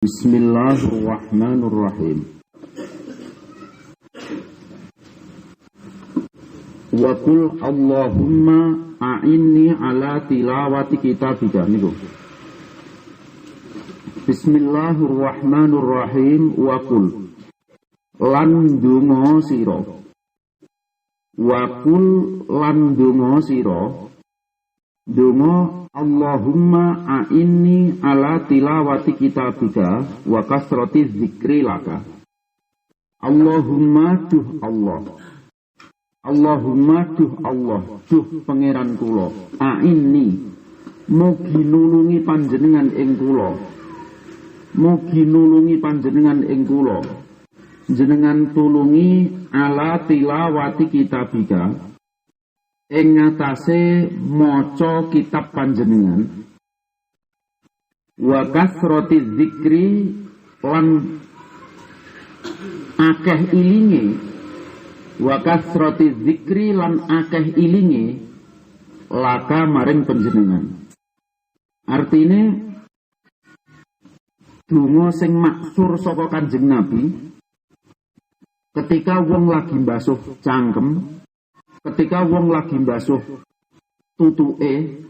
Bismillahirrahmanirrahim. Wa qul Allahumma a'inni ala tilawati kitabika niku. Bismillahirrahmanirrahim. Wa qul lan donga sira. Wa qul lan donga sira. Donga Allahumma a'inni ala tilawati kitabika wa kasrati dzikri laka. Allahumma duh Allah. Allahumma duh Allah, duh pangeran kula. A'inni mugi nulungi panjenengan ing kula. Mugi nulungi panjenengan ing kula. Jenengan tulungi ala tilawati kitabika ing ngatasé maca kitab panjenengan wa kasrati dzikri lan akeh ilinge wa kasrati dzikri lan akeh ilinge laka maring panjenengan. Artine donga sing maksur saka Kanjeng Nabi ketika wong lagi mbasuh cangkem, ketika wong lagi mbasuh tutuke,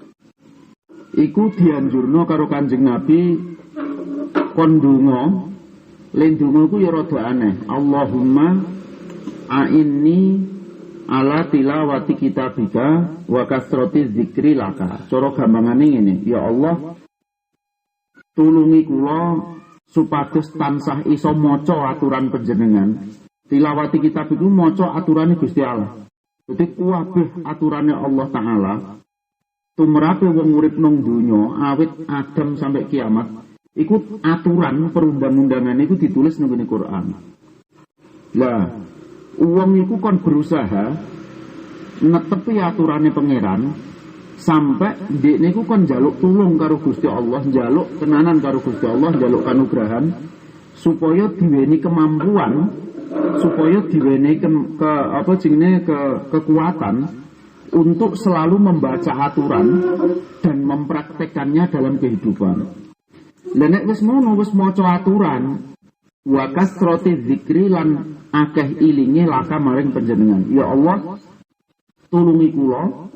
iku dianjurno karo Kanjeng Nabi kon donga. Len donga ku ya rada aneh. Allahumma a'inni ala tilawati kitabika wa kasrati dzikri laka. Cara gampangane ngene, ya Allah tulungi kula supados tansah iso maca aturan panjenengan. Tilawati kitab iku maca aturane Gusti Allah. Jadi kuwabeh aturannya Allah Ta'ala tumrape wong urip nang donya awit Adam sampai kiamat iku aturan perundang-undangan iku ditulis nang Quran. Lah wong iku kon berusaha netepi aturannya pangeran sampai ndekne iku kon njaluk tulung karo Gusti Allah, njaluk kenanan karo Gusti Allah, njaluk kanugrahan supaya diweni kemampuan, supaya diwenehi kekuatan untuk selalu membaca aturan dan mempraktekannya dalam kehidupan. Lah nek wis ngono, wis maca aturan, wa kasrati dzikri lan akeh ilinge laka maring panjenengan. Ya Allah, tulungi kula,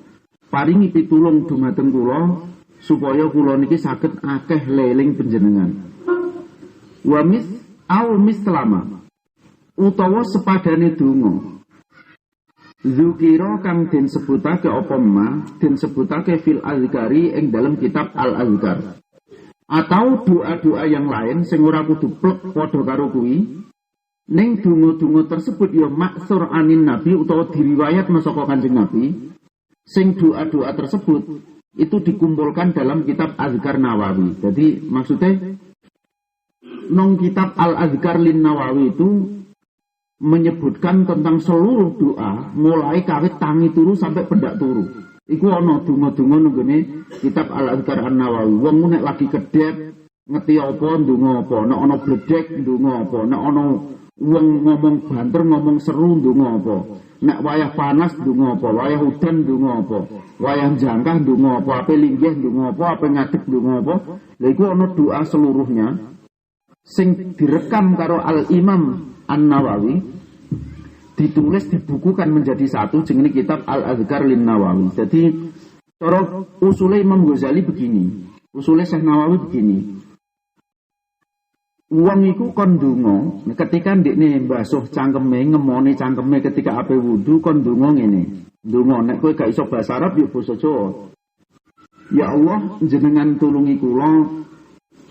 paringi pitulung dumateng kula supaya kula niki saged akeh leling panjenengan. Wa mis au mislama utawa sepadane donga zukira kang den sebutake apa ma den sebutake fil azkari ing dalam kitab al azkar, atau doa-doa yang lain sing ora kudu plek padha karo kuwi ning donga-donga tersebut ya maksur anin nabi utawa diriwayatna saka Kanjeng Nabi. Sing doa-doa tersebut itu dikumpulkan dalam kitab Azkar Nawawi. Jadi maksudnya nong kitab Al-Azkar Lin Nawawi itu menyebutkan tentang seluruh doa mulai kawit tangi turu sampai pendak turu. Iku ana donga-donga nenggone kitab Al-Azkar An-Nawawi. Wong nek lagi kedep ngeti apa ndonga apa, nek ana bledek ndonga apa, nek ana wong ngomong banter ngomong seru ndonga apa, nek wayah panas ndonga apa, wayah udan ndonga apa, wayah jangkah ndonga apa, ape linggih ndonga apa, ape ngadeg ndonga apa. Lha iku ana doa seluruhnya sing direkam karo Al-Imam An-Nawawi, ditulis dibukukan menjadi satu jenenge kitab Al-Azkar Lin Nawawi. Jadi cara usule Imam Ghazali begini, usule Syekh Nawawi begini. Wong iku kon ndonga ketika ndekne mbasuh cangkeme, ngemone cangkeme ketika ape wudu kon ndonga ngene. Ndonga nek kowe gak iso basa Arab ya basa Jawa. Ya Allah, jenengan tulungi kula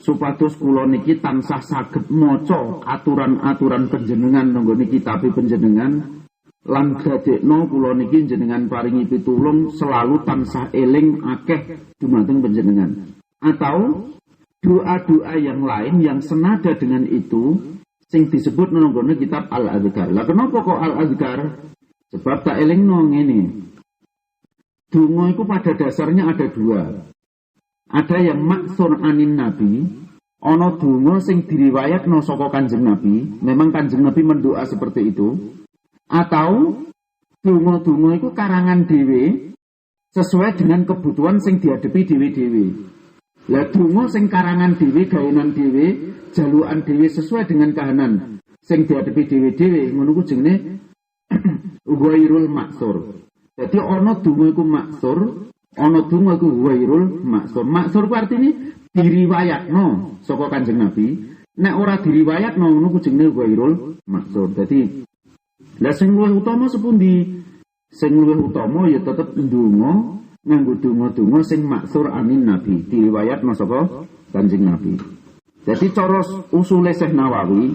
supados kula niki tansah saged maca aturan-aturan panjenengan nggone kitab panjenengan lan dadekno kula niki jenengan paringi pitulung selalu tansah eling akeh dumateng panjenengan. Atau doa-doa yang lain yang senada dengan itu sing disebut nggone kitab Al-Azkar. Lah kenapa kok Al-Azkar? Sebab tak elingno ngene. Donga iku pada dasarnya ada dua. Ada yang maksur anin Nabi, ana donga sing diriwayatno saka Kanjeng Nabi, memang Kanjeng Nabi mendoa seperti itu. Atau donga-donga iku karangan dhewe sesuai dengan kebutuhan sing dihadapi dhewe-dhewe. Lah donga sing karangan dhewe, gawenan dhewe, jalukan dhewe sesuai dengan kahanan sing diadepi dhewe-dhewe, ngono ku jenenge ghairul maksur. Dadi ana donga iku maksur, ana donga iku ghairul maksur. Maksur ku artine diriwayatno saka Kanjeng Nabi. Nek ora diriwayatno ngono ku jenenge ghairul maksur. Dadi lah sing luwih utama sepundi? Sing luwih utama ya tetep ndonga nganggo donga-donga sing maksur anin Nabi, diriwayatno saka Kanjeng Nabi. Jadi cara usule Syekh Nawawi,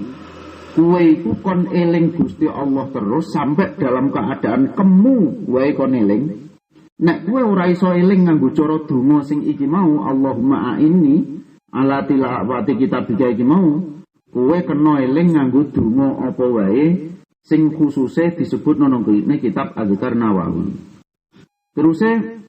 kowe iku kon eling Gusti Allah terus sampai dalam keadaan kemu wae kon eling. Nek kowe ora iso eling nganggo cara donga sing iki mau, Allahumma a'inni ala tilawati kitabika iki mau, kowe kena eling nganggo donga apa wae sing khususe disebut nang kitab Azkar Nawawi. Teruse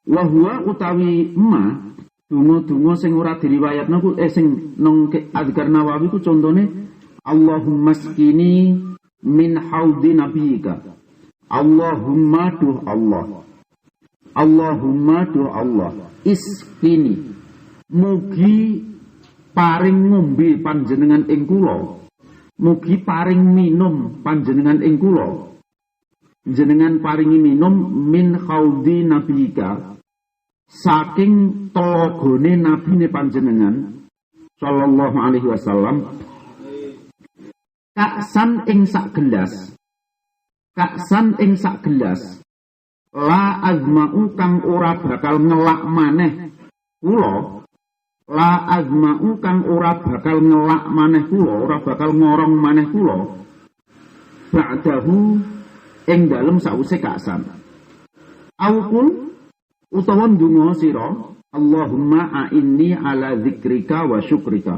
wa huwa utawi ma donga-donga sing ora diriwayatno ku sing nang Azkar Nawawi ku contone Allahumma skini min haudi nabiyika. Allahumma duh Allah. Allahumma duh Allah. Iskini. Mugi paring ngombe panjenengan ing kula. Mugi paring minum panjenengan ing kula. Jenengan paringi minum min haudi nabiyika. Saking telagane nabine panjenengan sallallahu alaihi wasallam. Kaksan ing sak gelas. Kaksan ing sak gelas. La azma'u kang ora bakal ngelak maneh kula. La azma'u kang ora bakal ngelak maneh kula, ora bakal ngorong maneh kula. Ba'dahu ing dalem sause kaksan. Aukul utawa ndonga sira, Allahumma a'inni ala dzikrika wa syukrika.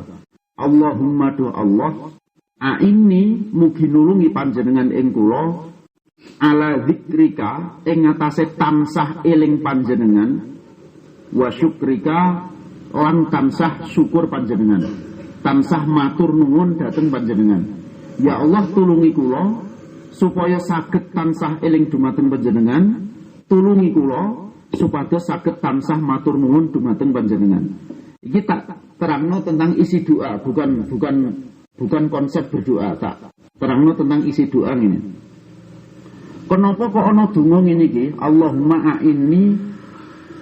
Allahumma do Allah a'inni mugi nulungi panjenengan ing kula ala dzikrika ing atase tansah eling panjenengan wa syukrika lan tansah syukur panjenengan, tansah matur nuwun dhateng panjenengan. Ya Allah tulungi kula supaya saged tansah eling dumateng panjenengan, tulungi kula supados saged tansah matur nuwun dumateng panjenengan. Iki tak terangno tentang isi doa, bukan konsep berdoa, tak terangno tentang isi doa ini. Kenapa kok ana donga ngene iki?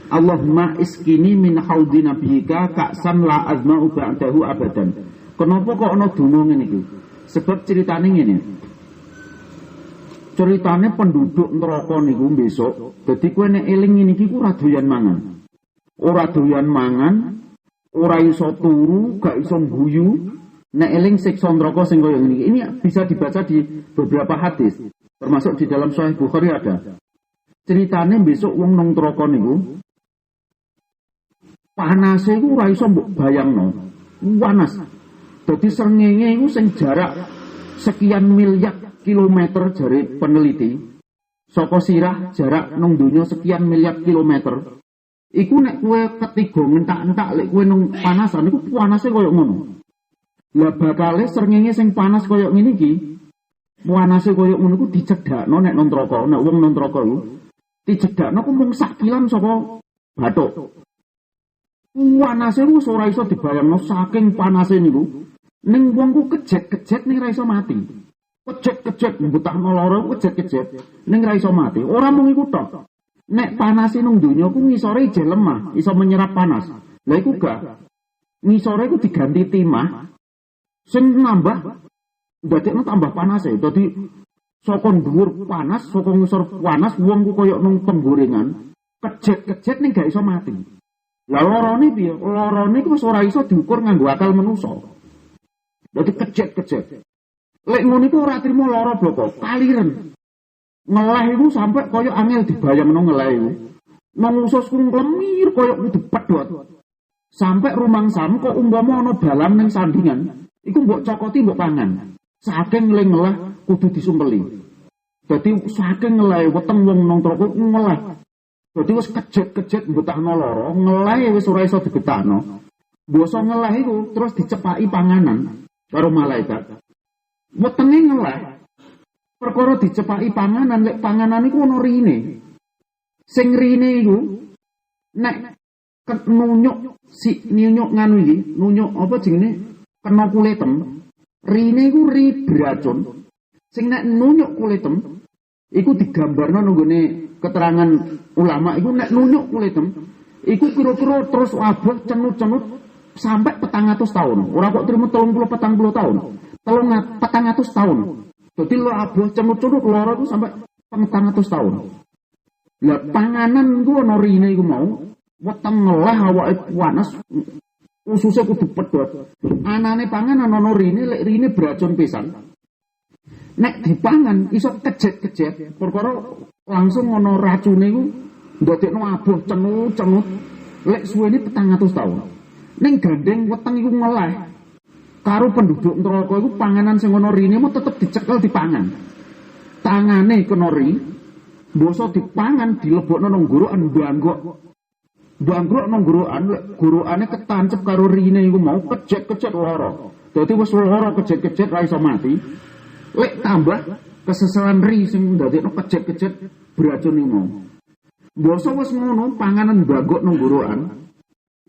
Allahumma iskini min haudi nabiyika ka'san la azma'u ba'dahu abadan. Kenapa kok ana donga ngene iki? Sebab ceritane ngene. Ceritane penduduk neraka niku besok, dadi kowe nek eling ngene iki ku ora doyan mangan. Ora doyan mangan, ora iso turu, gak iso guyu. Nek eling siksa neraka sing kaya ngene iki. Ini bisa dibaca di beberapa hadis. Termasuk di dalam Sahih Bukhari ada. Ceritane besok wong nang neraka niku panase iku ora iso mbok bayangno. Panas. Dadi srengenge iku sing jarak sekian miliar kilometer jari peneliti. Saka sirah jarak nang donya sekian miliar kilometer. Iku nek kowe ketiga ngentak-entak lek kowe nang panasan iku panase koyo ngono. Lah bakale srengenge sing panas koyo ngene iki, panase koyo ngono ku dicedhakno nek nang neraka, nek wong nang neraka iku dicedhakno ku mung sak kilan saka bathuk. Panase ku ora iso dibayangno saking panase niku. Ning wong ku kejet-kejet ning ra iso mati. Kejet-kejet mbutahno lara kejet-kejet ning ra iso mati. Ora mung iku tok. Nek panase nang donya ku ngisore ije lemah, iso menyerap panas. Lah iku gak. Ngisore ku diganti timah sing nambah ndadekno tambah panase. Dadi saka dhuwur panas, saka ngisor panas, wong ku koyo nang penggorengan, kejet-kejet ning gak iso mati. Lah larane piye? Larane ku wis ora iso diukur nganggo akal manusa. Dadi kejet-kejet. Lek ngono iku ora trimo lara bloko, kaliren. Ngeleh iku sampe koyo angel dibayangno ngeleh iku. Nang usus ku nglemir koyo kudu pedhot. Sampai rumangsam kok umpama ana balam ning sandingan, iku mbok cokoti mbok pangan. Saking ngeleh kudu disumpeli. Dadi saking ngeleh weteng wong nang troko ngeleh. Dadi wis kejet-kejet mbetahno lara, ngeleh wis ora iso dibetahno. Basa ngeleh iku terus dicepaki panganan karo malaikat. Wetenge ngeleh. Perkara dicepaki panganan, lek panganan iku ana rine. Sing rine iku nek nunyuk si nunyuk nganu iki, nunyuk apa jenenge kena kulitem. Rine iku ri beracun. Sing nek nunyuk kulitem iku digambarno nunggone keterangan ulama iku nek nunyuk kulitem iku kira-kira terus abuh cenut-cenut sampai 400 tahun. Ora kok trimo 40 tahun. 400 tahun. Dadi lo abuh cenut-cenut lara itu sampai 400 tahun. Lah panganan ku ana rine iku mau weteng ngelah awake panas ususe kudu pedhot. Anane panganan ana rine lek rine beracun pisan. Nek dipangan iso kejet-kejet perkara langsung ana racune iku ndadekno abuh cenut-cenut lek suwene 400 tahun. Ning gandeng weteng iku ngeleh karo penduduk neraka iku panganan sing ana rine mau tetep dicekel dipangan. Tangane kena ri, mbasa dipangan dilebokno nang gorokan banggok. Banggok nang gorokan lek gorokane ketancep karo rine iku mau kejet-kejet lara. Dadi wis lara kejet-kejet ra iso mati. Lek tambah kesesalan ri sing ndadekno kejet-kejet beracun iku mau. Mbasa wis ngono panganan banggok nang gorokan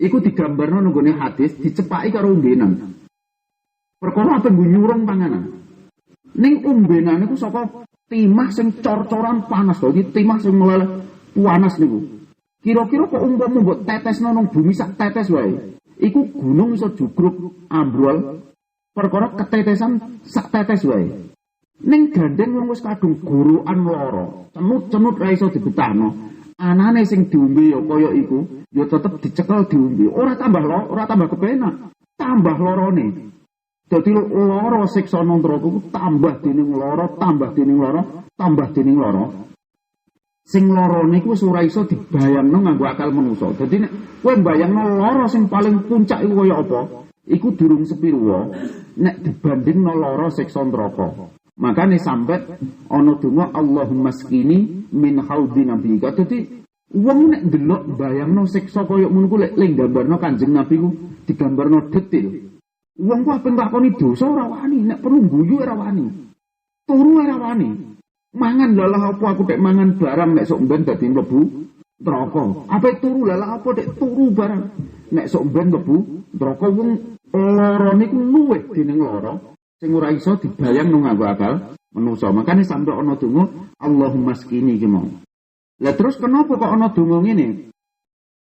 iku digambarno nang gone hadis dicepaki karo umbenan. Perkara apa nyurung panganan. Ning umbenan iku saka timah sing cor-coran panas to, timah sing meleleh panas niku. Kira-kira kok umpama mbok tetesno nang bumi sak tetes wae, iku gunung iso jugruk ambrol perkara ketetesan sak tetes wae. Ning gandeng wong wis kadung gorokan lara, cenut-cenut ra iso dibetahno. Anane sing diombe ya kaya iku, ya tetep dicekel diombe. Ora tambah kepenak, tambah lorone. Dadi lara siksa nang neraka ku tambah dening lara, tambah dening lara, tambah dening lara. Sing lara niku wis ora iso dibayangno nganggo akal manusa. Dadi nek kowe mbayangno lara sing paling puncak iku kaya apa, iku durung sepiro nek dibandingno lara siksa neraka. Makane sampe ana donga Allahumma skini min haudi nabiyika. Dadi wong nek ndelok bayangno siksa kaya ngono ku lek nggambarno Kanjeng Nabi ku digambarno detail. Wong ku ape nglakoni dosa ora wani, nek perlu guyu ora wani. Turu ora wani. Mangan lalah apa aku tek mangan barang nek sok mben dadi mlebu neraka. Ape turu lalah apa tek turu barang nek sok mben mlebu neraka. Wong lara niku luwih dening lara sing ora iso dibayang nang nganggo akal manusa. Makane sampe ana donga Allahumma skini iki mau. Lah terus kenapa kok ana donga ngene?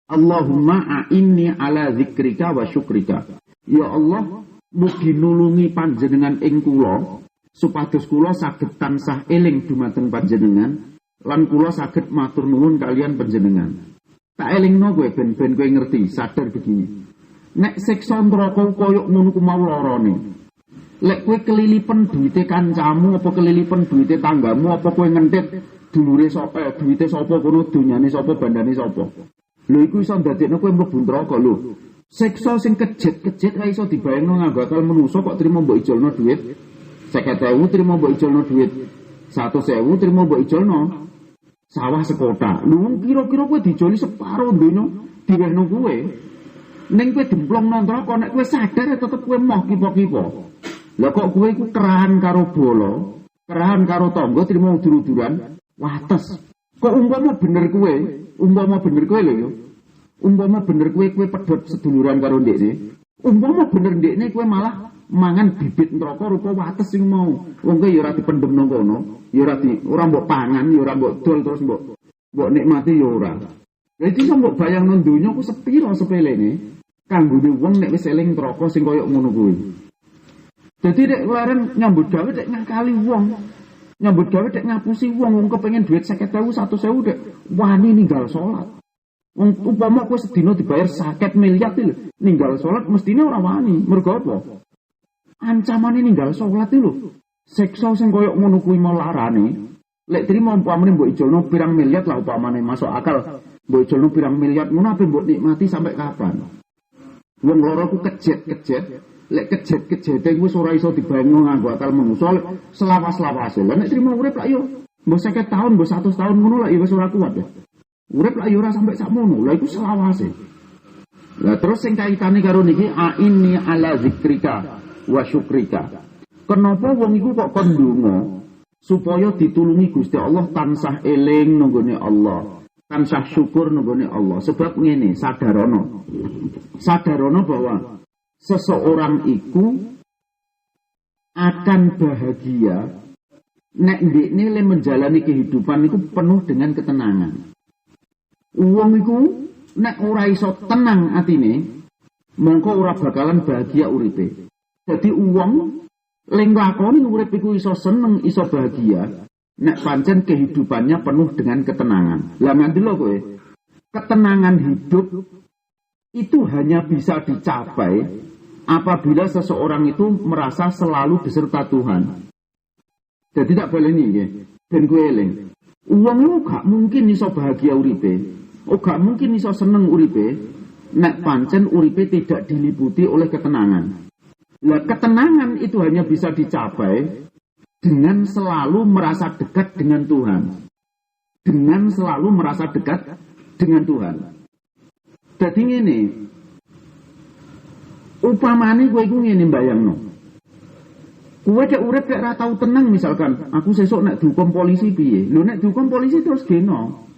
Allahumma a'inni ala dzikrika wa syukrika. Ya Allah, mugi nulungi panjenengan ing kula supados kula saged tansah eling dumateng panjenengan lan kula saged matur nuwun kalian panjenengan. Tak elingno kowe ben kowe ngerti, sadar begini. Nek siksa neraka koyo ngono ku mau larane. Lek kowe kelilipen duwite kancamu apa kelilipen duwite tanggamu apa kowe ngentit dulure sapa, duwite sapa kono donyane sapa bandane sapa. Lho iku iso ndadekno kowe mlebu neraka lho. Siksa sing kejet-kejet ra iso dibayangno nganggo akal manusa kok trimo mbok ijolno dhuwit 50.000 trimo mbok ijolno dhuwit 100.000 trimo mbok ijolno sawah sekota. Lho kira-kira kowe dijoli separo donya diwehno kowe. Ning kowe demplong nang neraka nek kowe sadar tetep kowe moh kipo-kipo. Lah kok kowe iku kerahan karo bola, kerahan karo tangga trimo udur-uduran wates. Kok umpama bener kowe lho ya. Umpama bener kowe pedhot seduluran karo ndekne, umpama bener ndekne kowe malah mangan bibit neraka rupa wates sing mau. Wong kowe ya ora dipendhem nang kono, ya ora mbok pangan, ya ora mbok dol terus mbok nikmati ya ora. Lha iki mbok bayangno donya ku sepiro sepelene kanggone wong nek wis eling neraka sing kaya ngono kuwi. Dadi nek leren nyambut gawe nek ngakali wong, nyambut gawe nek ngapusi wong kepengin duit 50.000 100.000 nek wani ninggal salat. Umpama kowe sedina dibayar 50 miliar lho, ninggal salat mestine ora wani. Mergo apa? Ancamane ninggal salat lho. Siksa sing koyo ngono kuwi mau larane. Lek trimo umpamane mbok ijolno pirang miliar lah umpamane masuk akal. Mbok ijolno pirang miliar ngono ape mbok nikmati sampai kapan? Wong loro ku kejet-kejet, lek kejet-kejete wis ora iso dibayangno nganggo akal manusa selawas-lawase. Lah nek trimo urip lak yo mbok 50 tahun, mbok 100 tahun ngono lak yo wis ora kuat ya. Urip lak yo ora sampai sakmono. Lah iku selawase. Lah terus sing kaitane karo niki inni ala zikrika wa syukrika. Kenapa wong iku kok kon ndonga supaya ditulungi Gusti Allah tansah eling nang gone Allah. tansah syukur nunggone Allah. Sebab ngene, sadarono bahwa seseorang itu akan bahagia nek ndekne le menjalani kehidupan itu penuh dengan ketenangan. Wong iku nek ora iso tenang atine, mongko ora bakalan bahagia uripe. Dadi wong leng lakoni urip iku iso seneng, iso bahagia nek pancen kehidupannya penuh dengan ketenangan. Lah nganti lho kowe, ketenangan hidup itu hanya bisa dicapai apabila seseorang itu merasa selalu beserta Tuhan. Jadi tak boleh nih, ben gue eling. Uang lu gak mungkin iso bahagia uripe, gak mungkin iso seneng uripe, nek pancen uripe tidak diliputi oleh ketenangan. Lah ketenangan itu hanya bisa dicapai dengan selalu merasa dekat dengan Tuhan. Dengan selalu merasa dekat dengan Tuhan. Jadi ngene, upamane gue iku ngene mbayangno. Kowe cek urip cek ra tau tenang misalkan, aku sesuk nek dihukum polisi piye? Lho nek dihukum polisi terus geno.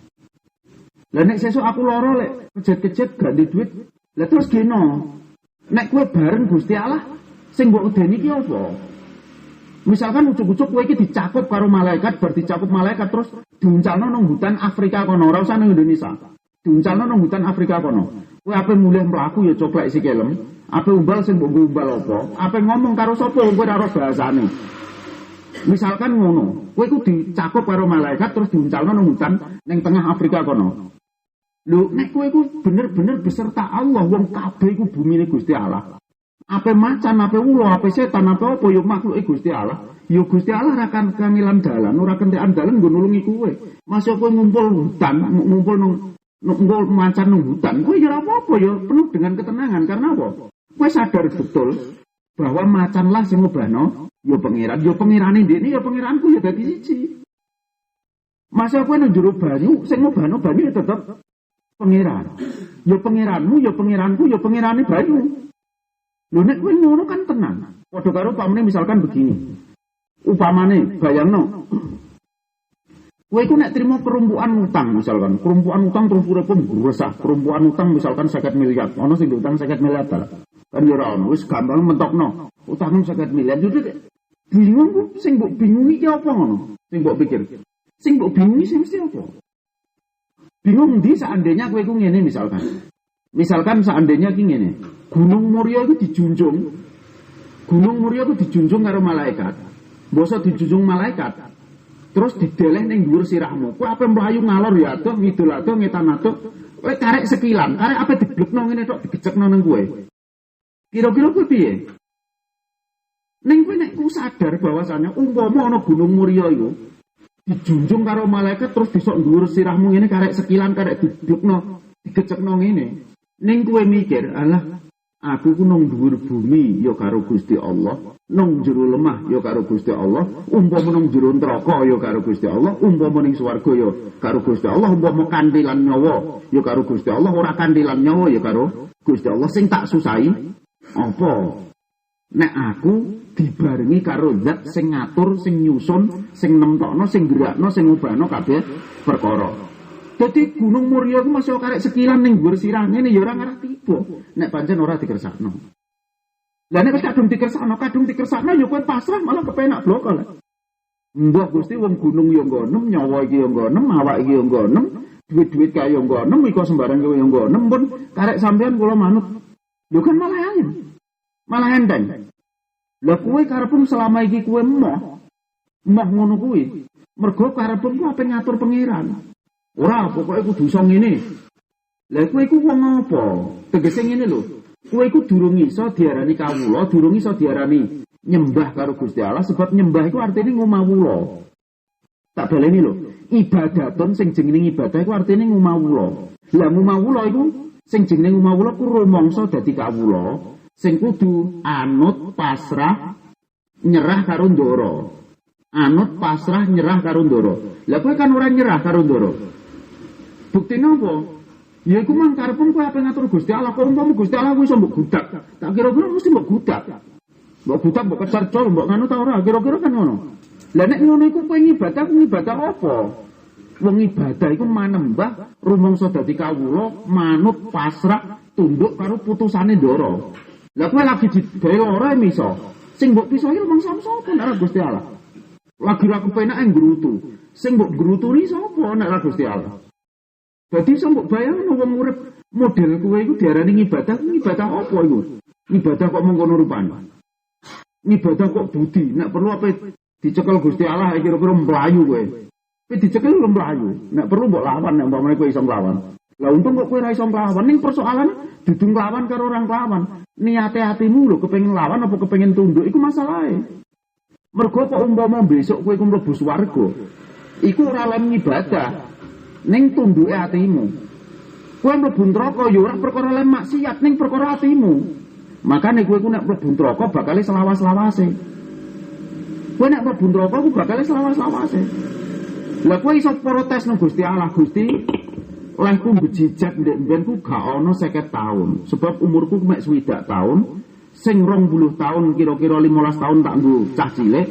Lah nek sesuk aku lara lek kejet-kejet gak di duit, lah terus geno. Nek kowe bareng Gusti Allah sing mbok udeni ki apa? Misalkan ucuk-ucuk kowe iki dicakup karo malaikat, bar dicakup malaikat terus diuncalno nang hutan Afrika kono, ora usah nang Indonesia. Diuncalno nang hutan Afrika kono. Kowe ape mulih mlaku ya coplek sikelem. Apa umbal sing mbok umbal apa? Apa ngomong karo sapa kowe ora ora bahasane. Misalkan ngono, kowe iku dicakup karo malaikat terus diuncalno nang hutan ning tengah Afrika kono. Lho, nek kowe iku bener-bener beserta Allah, wong kabeh iku bumine Gusti Allah. Apa macan, apa ulo, apa setan, apa yo makhluke Gusti Allah. Yo Gusti Allah ra kan kangilan dalan, ora kentekan dalan nggo nulungi kowe. Masuk kowe ngumpul hutan, ngumpul nang macan nang hutan, kowe ya apa-apa ya penuh dengan ketenangan karena apa? Kowe sadar betul bahwa macanlah sing ngobahno ya pangeran, ya pangerane ndekne ya pangeranku ya dadi siji. Masa kowe nang jero banyu sing ngobahno banyu ya tetep pangeran. Ya pangeranmu, ya pangeranku, ya pangerane banyu. Lho nek kowe ngono kan tenang. Padha karo upamane misalkan begini. Upamane bayangno. Kowe iku nek trimo kerumpukan utang misalkan, kerumpukan utang terus urip resah, kerumpukan utang misalkan 50 miliar, ono sing utang 50 miliar ta. Kan yo ora ono, wis gampang mentokno. Utang 50 miliar jadi bingung kok sing mbok bingungi ki apa ngono? Sing mbok pikir. Sing mbok bingungi sing mesti apa? Bingung ndi seandainya kowe iku ngene misalkan. Misalkan seandainya ki ngene. Gunung Muria itu dijunjung. Gunung Muria itu dijunjung karo malaikat. Basa dijunjung malaikat. Terus dideleh ning dhuwur sirahmu. Kowe ape mlayu ngalor ya adoh, ngidul adoh, ngetan adoh. Kowe karek sekilan, karek ape diblekno ngene tok digecekno nang kowe. Kira-kira kowe piye? Ning kowe nek ku sadar bahwasanya umpama ana Gunung Muria iku dijunjung karo malaikat terus besok dhuwur sirahmu ngene karek sekilan, karek diblekno, digecekno ngene. Ning kowe mikir, alah aku ku nang dhuwur bumi ya karo Gusti Allah, nang jero lemah ya karo Gusti Allah, umpama nang jero neraka ya karo Gusti Allah, umpama ning swarga ya karo Gusti Allah, umpama kantilan nyawa ya karo Gusti Allah, ora kantilan nyawa ya karo Gusti Allah. Sing tak susahi apa? Nek aku dibarengi karo zat sing ngatur, sing nyusun, sing nemtokno, sing gerakno, sing ngubahno kabeh perkara. Dadi Gunung Muria ku masih karek sekilan ning dhuwur sirah ngene ya ora ngarah tiba. Nek pancen ora dikersakno. Lah nek kadung dikersakno ya kowe pasrah malah kepenak bloko lah. Mbah Gusti wong gunung ya nggo enem, nyawa iki ya nggo enem, awak iki ya nggo enem, duit-duit kaya nggo enem, iko sembarang ya nggo enem, pun karek sampean kula manut. Lho kan malah angin. Malah enteng. Lah kowe karepmu selama iki kowe emoh ngono kuwi. Mergo karepmu ku ape ngatur pangeran. Ora, pokoke kudu iso ngene. Lah kowe iku wong apa? Tegese ngene lho. Kowe iku durung iso diarani kawula, durung iso diarani nyembah karo Gusti Allah sebab nyembah iku artine ngumawula. Tak baleni lho. Ibadatun sing jenenge ibadah iku artine ngumawula. Lah ngumawula iku sing jenenge ngumawula ku rumangsa dadi kawula, sing kudu anut pasrah nyerah karo ndara. Anut pasrah nyerah karo ndara. Lah kowe kan ora nyerah karo ndara. Buktine apa? Ya iku mang karepmu kowe ape ngatur Gusti Allah, kok umpama Gusti Allah kuwi iso mbok gudak. Tak kira-kira mesti mbok gudak. Mbok gudak mbok kecarcol, mbok nganu ta ora, kira-kira kan ngono. Lah nek ngono iku kowe ngibadah apa? Wong ibadah iku manembah rumangsa dadi kawula, manut, pasrah, tunduk karo putusane Ndara. Lah kowe lagi digawe lara miso. Sing mbok piso iki rumangsa sapa nek Gusti Allah. Lagi ra kepenake ngrutu. Sing mbok ngruturi sapa nek Gusti Allah. Dadi iso mbok bayangno wong urip model kowe iku diarani ibadah apa iku? Ibadah kok mengkono rupane. Ibadah kok budi, nek perlu apa dicekel Gusti Allah kira-kira mlayu kowe. Kowe dicekel lu mlayu, nek perlu mbok lawan nek umpamane kowe iso nglawan. Lah untung kok kowe ra iso nglawan, ning persoalan dudu nglawan karo orang nglawan. Niate atimu lho kepengin lawan apa kepengin tunduk iku masalahe. Mergo kok umpama besok kowe mlebu swarga, iku ora lem ibadah, ning tunduke atimu. Kowe mlebu neraka ya ora perkara lem maksiat, ning perkara atimu. Makane kowe ku nek mlebu neraka bakale selawas-lawase. Kowe nek mlebu neraka ku bakale selawas-lawase. Lah kowe iso protes nang Gusti Allah, Gusti, lehku bejijat ndek mbenku gak ana 50 tahun. Sebab umurku mek 60 tahun, sing 20 tahun kira-kira 15 tahun tak nggo cah cilik.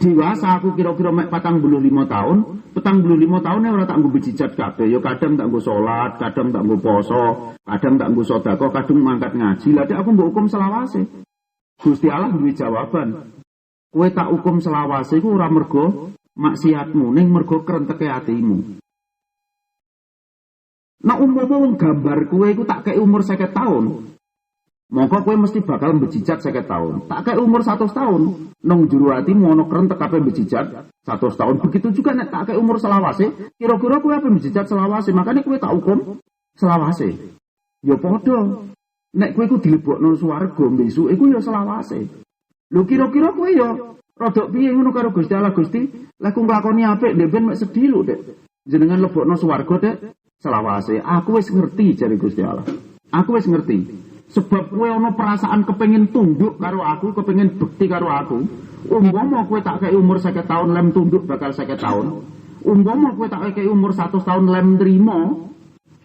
Dewasa aku kira-kira mek 45 tahun. 45 tahun ora tak nggo bejijat kabeh. Ya kadang tak nggo salat, kadang tak nggo poso, kadang tak nggo sedekah, kadang mangkat ngaji. Lah aku mbok hukum selawase. Gusti Allah duwe jawaban. Kowe tak hukum selawase iku ora mergo maksiatmu, ning mergo krenteke atimu. Nah umpama wong gambar kowe iku tak kei umur 50 tahun. Mongko kowe mesti bakal bejijat 50 tahun. Tak kei umur 100 tahun, nang jero atimu ana krentek kabeh bejijat 100 tahun. Begitu juga nek tak kei umur selawase, kira-kira kowe apa bejijat selawase, makane kowe tak hukum selawase. Ya padha. Nek kowe iku dilebokno swarga besok iku ya selawase. Lho kira-kira kowe ya rada piye ngono karo Gusti Allah, Gusti? Lah ku nglakoni apik ndek ben mek sedih lho, Dek. Jenengan lebokno swarga, Dek. Selawase, aku wis ngerti jare Gusti Allah. Aku wis ngerti. Sebab kowe ana perasaan kepengin tunduk karo aku, kepengin bekti karo aku. Umpama kowe tak kei umur 50 tahun lem tunduk bakal 50 tahun. Umpama kowe tak kei umur 100 tahun lem trimo,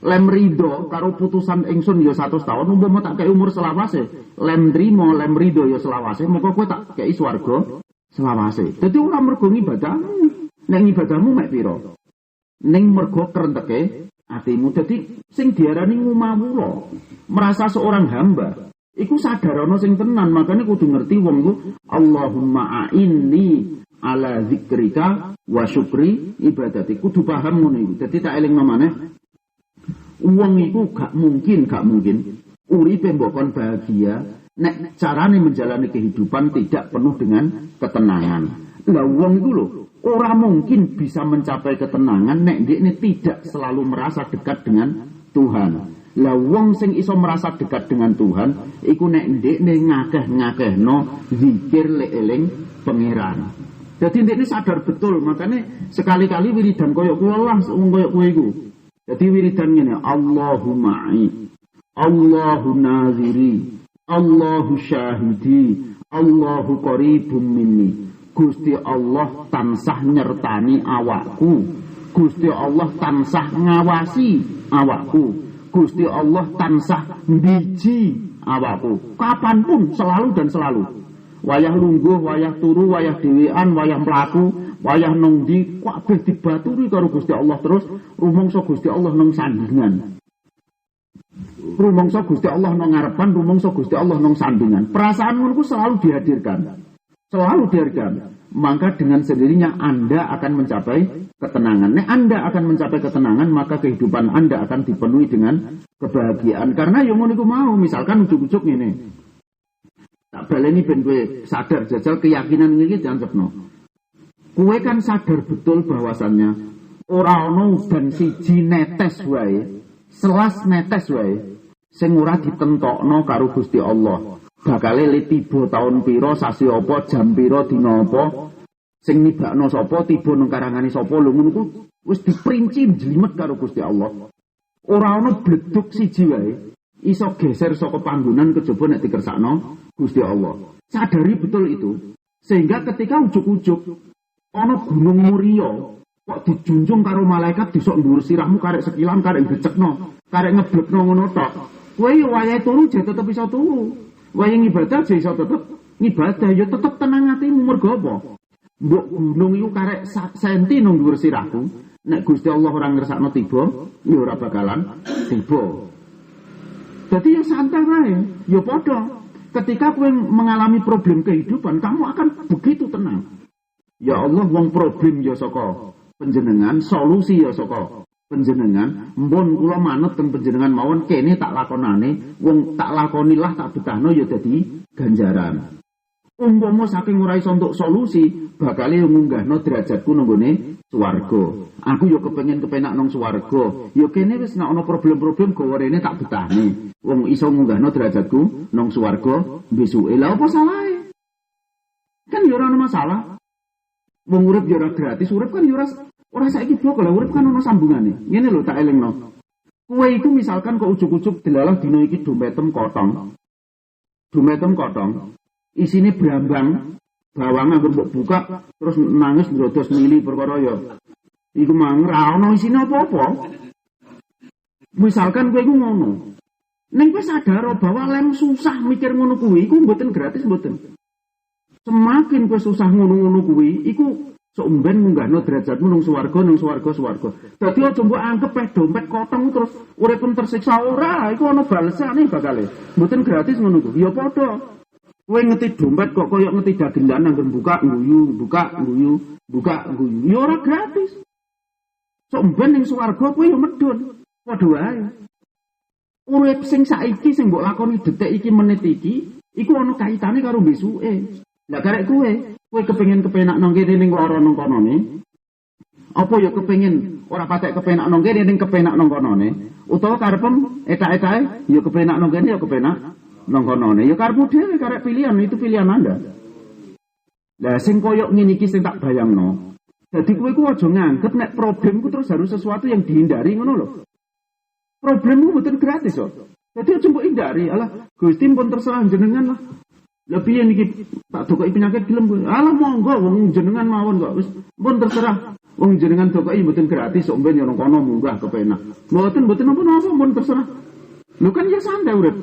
lem rido karo putusan ingsun ya 100 tahun. Umpama tak kei umur selawase, lem trimo, lem rido ya selawase, moko kowe tak kei swarga selawase. Dadi ora mergo ibadahmu. Nek ibadahmu mek pira? Ning mergo krenteke atimu. Dadi sing diarani ngumawula, merasa seorang hamba, iku sadar ana sing tenan, makane kudu ngerti wong iku Allahumma a'inni ala zikrika wa syukri ibadati. Kudu paham ngono iku. Dadi tak elingno maneh. Wong iku gak mungkin uripe mbok kon bahagia nek carane menjalani kehidupan tidak penuh dengan ketenangan. Lah wong iku lho ora mungkin bisa mencapai ketenangan nek ndekne tidak selalu merasa dekat dengan Tuhan. Lah wong sing iso merasa dekat dengan Tuhan iku nek ndekne ngakeh-ngakehno zikir eling pangeran. Jadi ndekne sadar betul, makanya sekali-kali wiridan koyo kuwi lah wong koyo kowe iku. Jadi wiridan ngene, Allahumma'i, Allahu naziri, Allahu syahidi, Allahu qaribum minni. Gusti Allah tansah nyertani awakku. Gusti Allah tansah ngawasi awakku. Gusti Allah tansah mbiji awakku. Kapanpun, selalu dan selalu. Wayah lungguh, wayah turu, wayah dhewean, wayah mlaku, wayah nang ndi kabeh dibaturi karo Gusti Allah terus rumangsa Gusti Allah nang sandingan. Rumangsa Gusti Allah nang ngarepan, rumangsa Gusti Allah nang sandingan. Perasaan ngono selalu dihadirkan. Selalu dihadirkan. Maka dengan sendirinya Anda akan mencapai ketenangan. Nek Anda akan mencapai ketenangan, maka kehidupan Anda akan dipenuhi dengan kebahagiaan. Karena yang ngono iku mau, misalkan ujuk-ujuk ngene. Tak baleni ben kowe sadar jajal keyakinan iki jancepno. Kowe kan sadar betul bahwasannya ora ana udan siji netes wae, selas netes wae sing ora ditentokno karo Gusti Allah. Bakale le tiba taun pira, sasi apa, jam pira, dina apa, sing nibakno sapa, tiba nang karangane sapa, lho ngono ku wis diprinci jlimet karo Gusti Allah. Ora ana bleduk siji wae iso geser saka panggonan kejaba nek dikersakno Gusti Allah. Sadari betul itu. Sehingga ketika ujuk-ujuk ana gunung Muria kok dijunjung karo malaikat disok dhuwur sirahmu karek sekilan karek gecekno, karek ngeblekno ngono tok. Kowe yo wayahe turu je tetep iso turu. Wayahe ibadah je iso tetep ibadah, yo tetep tenang atimu mergo apa? Mbok gunung iku karek senti nang dhuwur sirahku, nek Gusti Allah ora ngersakno tiba, ya ora bakalan tiba. Jadi ya santai wae, ya padha. Ketika kowe mengalami problem kehidupan, kamu akan begitu tenang. Ya Allah, wong problem ya saka panjenengan, solusi ya saka panjenengan. Mbon kula manut teng panjenengan mawon kene tak lakonane, wong tak lakonilah tak betahno ya dadi ganjaran. Umpama saking ora iso entuk solusi, bakal ngunggahno derajatku nang gone swarga. Aku ya kepengin kepenak nang swarga. Ya kene wis nek ana problem-problem gawe rene tak betahne. Wong iso ngunggahno derajatku nang swarga besuke. Lah apa salahe? Kan ya ora ana masalah. Wong urip ya ora gratis, urip kan ya ora saiki blok lah, urip kan ana sambungane. Ngene lho tak elingno. Kowe iku misalkan kok ujug-ujug delalah dina iki dometem kotong. Dometem kotong. Isine brambang, bawang anggur mbok buka terus nangis ndrodos mili perkara ya. Iku mang ra ono isine apa-apa. Misalkan kowe iku ngono. Ning kowe sadar bahwa lem susah mikir ngono kuwi iku mboten gratis mboten. Semakin kowe susah ngono-ngono kuwi iku sok mben munggahno derajatmu nang swarga nang swarga. Dadi aja mbok anggap dompet kotong terus urip tersiksa ora, iku ana balesane bakale. Mboten gratis ngono kuwi. Ya padha. Kowe ngeti dompet kok koyo ngeti dagelan nang buka guyu. Ya ora gratis. Sok ben ning swarga kowe ya medhun. Padha wae. Urip sing saiki sing mbok lakoni detik iki menit iki iku ana kaitane karo besuke. Lah karek kowe kepengin kepenak nang kene ning lara nang konone. Apa ya kepengin ora patek kepenak nang kene ning kepenak nang konone? Utawa karepem etak-etake ya kepenak nang kene ya kepenak nang konone, ya karepmu dhewe karek pilihan, itu pilihan Anda. Lah sing koyo ngene iki sing tak bayangno. Dadi kowe ku aja nganggep nek problemku terus harus sesuatu yang dihindari ngono lho. Problemmu mboten gratis kok. Dadi aja mbok hindari, alah Gusti pun terserah jenengan lah. Lah piye niki tak dokoki penyakit gelem kowe. Alah monggo wong jenengan mawon kok wis pun terserah. Wong jenengan dokoki mboten gratis sok ben yo nang kono munggah kepenak. Mboten napa-napa pun terserah. Lho kan ya santai urip.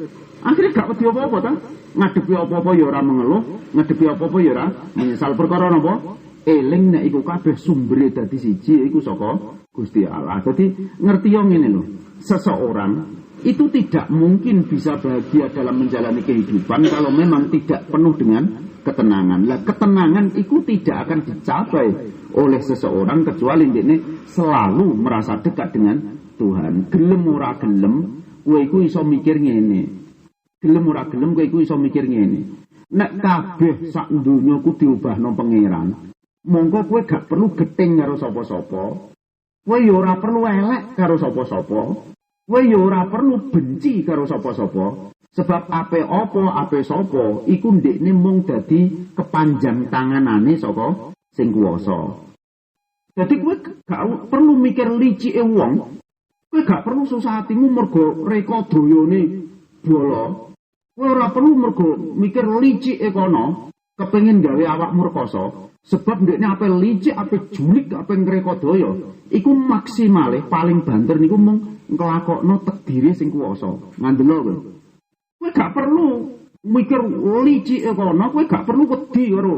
Akhirnya gak wedi apa-apa ta? Ngadepi apa-apa ya ora mengeluh, ngadepi apa-apa ya ora menyesal. Perkara napa? Eling nek iku kabeh sumbere dadi siji iku saka Gusti Allah. Dadi ngerti yo ngene lho. Seseorang itu tidak mungkin bisa bahagia dalam menjalani kehidupan kalau memang tidak penuh dengan ketenangan. Lah ketenangan itu tidak akan dicapai oleh seseorang kecuali ini selalu merasa dekat dengan Tuhan. Gelem ora gelem, kowe iku iso mikir ngene. Gelem ora gelem kowe iku iso mikir ngene. Nek kabeh sak donya ku diubahno pangeran, mongko kowe gak perlu geting karo sapa-sapa. Kowe ya ora perlu elek karo sapa-sapa. Kowe ya ora perlu benci karo sapa-sapa. Sebab ape sapa iku ndekne mung dadi kepanjang tanganane saka sing kuwasa. Dadi kowe gak perlu mikir licike wong. Kowe gak perlu susah hatimu mergo reka dayane bola. Kowe ora perlu mergo mikir licike kono, kepengin gawe awakmu rekoso, sebab ndekne ape licik, ape julik, ape ngreka daya, iku maksimale paling banter niku mung nglakokno takdire sing kuwasa. Ngandelo kowe. Kowe gak perlu mikir licike kono, kowe gak perlu wedi karo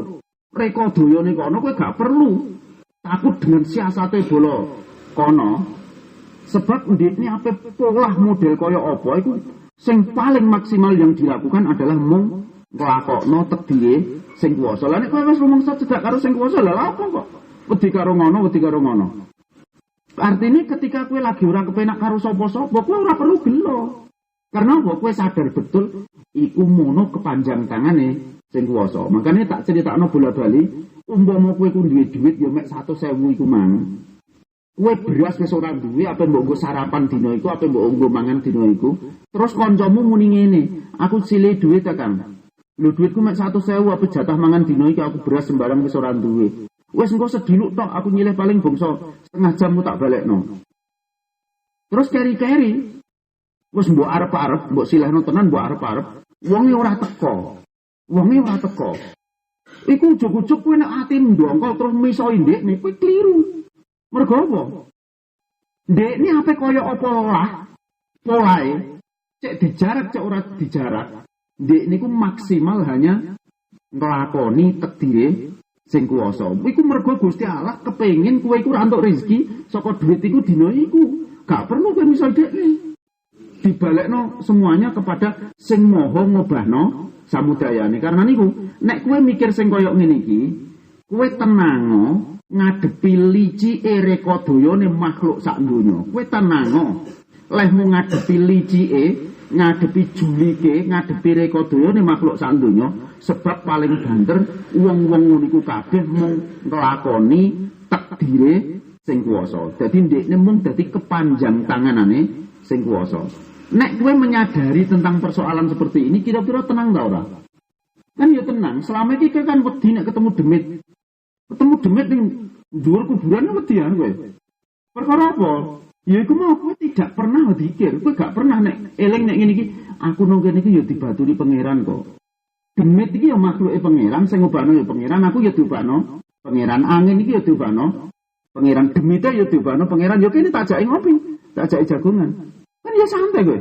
reka dayane kono, kowe gak perlu takut dengan siasate bola kono. Sebab ndekne ape polah model kaya apa iku sing paling maksimal yang dilakukan adalah mung nglakokno takdire sing kuwasa. Lah nek kowe wis rumangsa cedhak karo sing kuwasa, lha apa kok wedi karo ngono. Artinya ketika kowe lagi ora kepenak karo sapa-sapa, kowe ora perlu gelo. Karena kowe sadar betul iku mono kepanjang tangane sing kuwasa. Makane tak critakno bola-bali, umpama kowe ku duwe dhuwit ya mek 100.000 iku mang. Kowe beras wis ora duwe, apa mbok nggo sarapan dina iku, apa mbok nggo mangan dina iku. Terus kancamu muni ngene, aku silih duit ta Kang. Lho duitku mek 100.000 apa jatah mangan dina iki aku beras sembarang wis ora duwe. Wis engko sediluk tok aku nyilih paling bangsa setengah jammu tak balekno. Terus keri-keri wis mbok arep-arep, mbok silehno tenan mbok arep-arep, wonge ora teko. Iku ujug-ujug kowe nek atimu ndongkol terus miso ndekne kowe kliru. Mergo apa? Ndekne ape kaya apa lah polae cek dijarak cek ora dijarak. Ndekne ku maksimal hanya nglakoni takdire sing kuwasa. Iku mergo Gusti Allah kepengin kowe iku ora entuk rezeki saka dhuwit iku dina iku. Gak perlu kowe misal dhekne. Dibalekno semuanya kepada sing maha ngobahno samudayane. Karena niku nek kowe mikir sing kaya ngene iki, kowe tenango ngadepi licike rekodayane makhluk sak donya. Kowe tenango lehmu ngadepi licike, ngadepi julike, ngadepi rekodayane makhluk sak donya, sebab paling banter wong-wong ngono iku kabeh mung nglakoni takdire sing kuwasa. Dadi ndekne mung dadi kepanjang tanganane sing kuwasa. Nek kowe menyadari tentang persoalan seperti ini, kira-kira tenang ta ora? Kan ya tenang. Selama iki kan wedi nek ketemu demit. Ketemu demit ning dhuwur kuburan wedi ya kowe. Perkara apa? Ya iku mau kowe tidak pernah zikir. Kowe gak pernah nek eling nek ngene iki, aku nang kene iki ya dibaturi pangeran kok. Demit iki ya makhluke pangeran, sing ngobahno ya pangeran, aku ya diobahno pangeran. Angin iki ya diobahno pangeran, demite ya diobahno pangeran. Ya kene tak ajake ngopi, tak ajake jagongan. Kan ya santai kowe.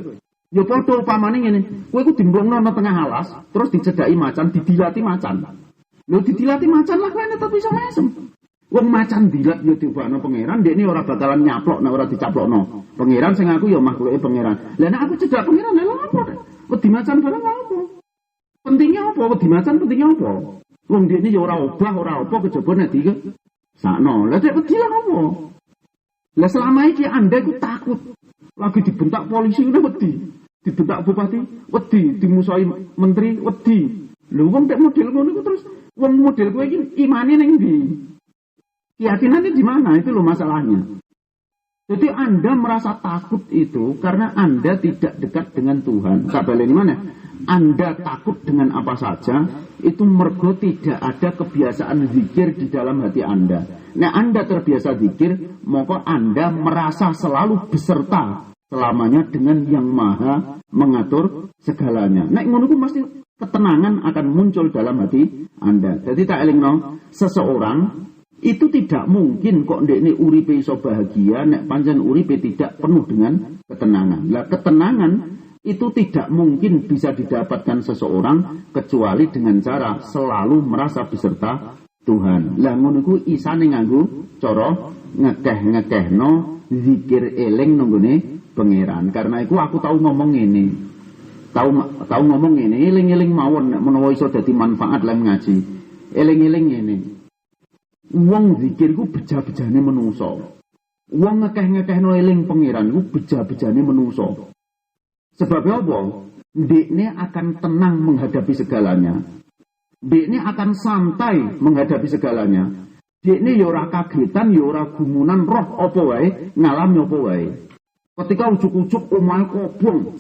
Ya padha upamane ngene, kowe iku dimblongno nang tengah alas, terus dicedhaki macan, didilati macan. Lho didilati macan lah kowe tetep iso mesem. Wong macan dilat ya diobahno pangeran, dekne ora bakalan nyaplok nek ora dicaplokno. Pangeran sing aku ya makhluke pangeran. Lah nek aku cedhak pangeran lha apa? Wedi macan barang apa? Pentingnya apa? Wedi macan pentingnya apa? Wong dekne ya ora obah, ora apa kejaba nek di sakno. Lah dek wedi lan apa? Lah selama iki Anda iku takut. Lagi dibentak polisi udah wedi, dibentak bupati wedi, dimusuhi menteri wedi. Lho wong tek model ngono iku terus wong model kowe iki imane ning ndi? Keyakinannya di mana? Itu loh masalahnya. Jadi Anda merasa takut itu karena Anda tidak dekat dengan Tuhan. Kabaleni mana? Anda takut dengan apa saja, itu mergo tidak ada kebiasaan zikir di dalam hati Anda. Nah, Anda terbiasa zikir, maka Anda merasa selalu beserta selamanya dengan yang maha mengatur segalanya. Nah, ngono ku mesti ketenangan akan muncul dalam hati Anda. Jadi tak elingno, seseorang itu tidak mungkin kok ndekne uripe iso bahagia nek pancen uripe tidak penuh dengan ketenangan. Lah ketenangan itu tidak mungkin bisa didapatkan seseorang kecuali dengan cara selalu merasa beserta Tuhan. Lah ngono iku isane nganggo cara ngekeh-ngekehno zikir eling nanggone pangeran. Karena iku aku tahu ngomong ngene. Tahu ngomong ngene, eling-eling mawon nek menawa iso dadi manfaat lan ngaji. Eling-eling ngene. Wong zikir ku beja-bejane menungso. Wong ngekeh-ngekehno eling pangeran ku beja-bejane menungso. Sebab apa? Dekne akan tenang menghadapi segalanya. Dekne akan santai menghadapi segalanya. Dekne ya ora kagetan, ya ora gumunan, roh apa wae, ngalami apa wae. Ketika ujuk-ujuk omahe kobong,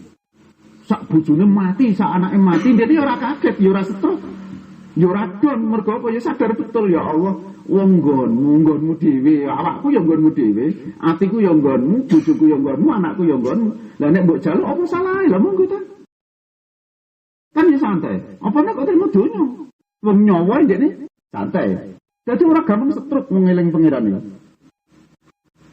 sak bojone mati, sak anake mati, dekne ora kaget, ya ora stroke. Ya ora don, mergo apa ya sadar betul ya Allah, wong nggonmu dhewe, awakku ya nggonmu dhewe, atiku ya nggonmu, bojoku ya nggonmu, anakku ya nggonmu. Lah nek mbok jaluk apa salahe? Lah monggo ta. Kan ya santai. Apa nek kok terima donya? Wong nyawa ndekne santai. Dadi ora gampang setruk ngeling pangeran iki.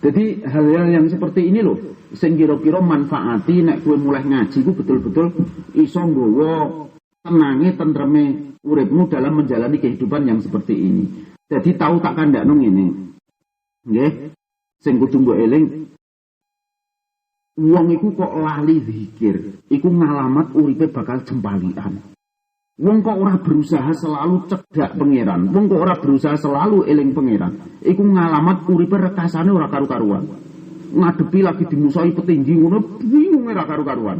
Jadi hal-hal yang seperti ini loh, sing kira-kira manfaati nek kowe mulai ngaji ku betul-betul iso nggawa tenange tentreme uripmu dalam menjalani kehidupan yang seperti ini. Jadi tahu tak kandakno ngene. Nggih. Sing kudu mbok eling, wong iku kok lali zikir, iku ngalamat uripe bakal jempalian. Wong kok ora berusaha selalu cedhak pangeran, wong kok ora berusaha selalu eling pangeran, iku ngalamat uripe rekasane ora karu-karuan. Ngadepi lagi dimusuhi petinggi ngono bingung ora karu-karuan.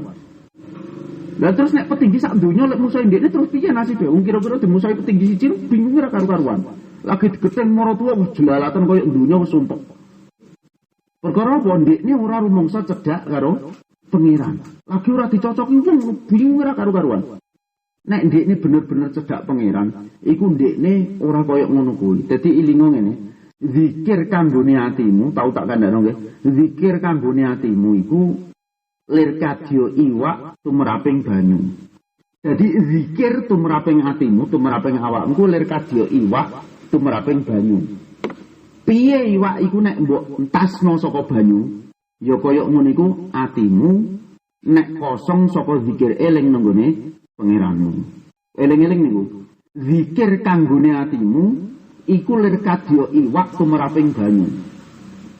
Lah terus nek petinggi sak donya lek musuhi ndekne terus piye nasibe? Wong kira-kira dimusuhi petinggi siji bingung ora karu-karuan. Lagi digetheng maratuwa wis jelalatan koyo donya wis sumpek. Perkara apa ndekne ora rumangsa cedhak karo pangeran. Lagi ora dicocoki wong bingung ora karu-karuan. Nek ndekne bener-bener cedhak pangeran, iku ndekne ora koyo ngono kuwi. Dadi ilingo ngene, zikir kanggone atimu, tau tak kandhano nggih. Zikir kanggone atimu iku lir kadya iwak tumraping banyu. Jadi zikir tumraping atimu, tumraping awakmu ku lir kadya iwak tumraping banyu. Piye iwak iku nek mbok entasno saka banyu, ya kaya ngono iku atimu nek kosong saka zikir eling nenggone pangeranmu. Eling-eling niku. Zikir kanggone atimu iku lir kadya iwak tumraping banyu.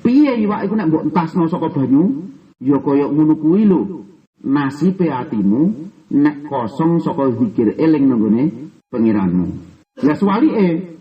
Piye iwak iku nek mbok entasno saka banyu, ya kaya ngono kuwi lho. Nasibe atimu nek kosong saka zikir eling nanggone pangeranmu. Lah suwalike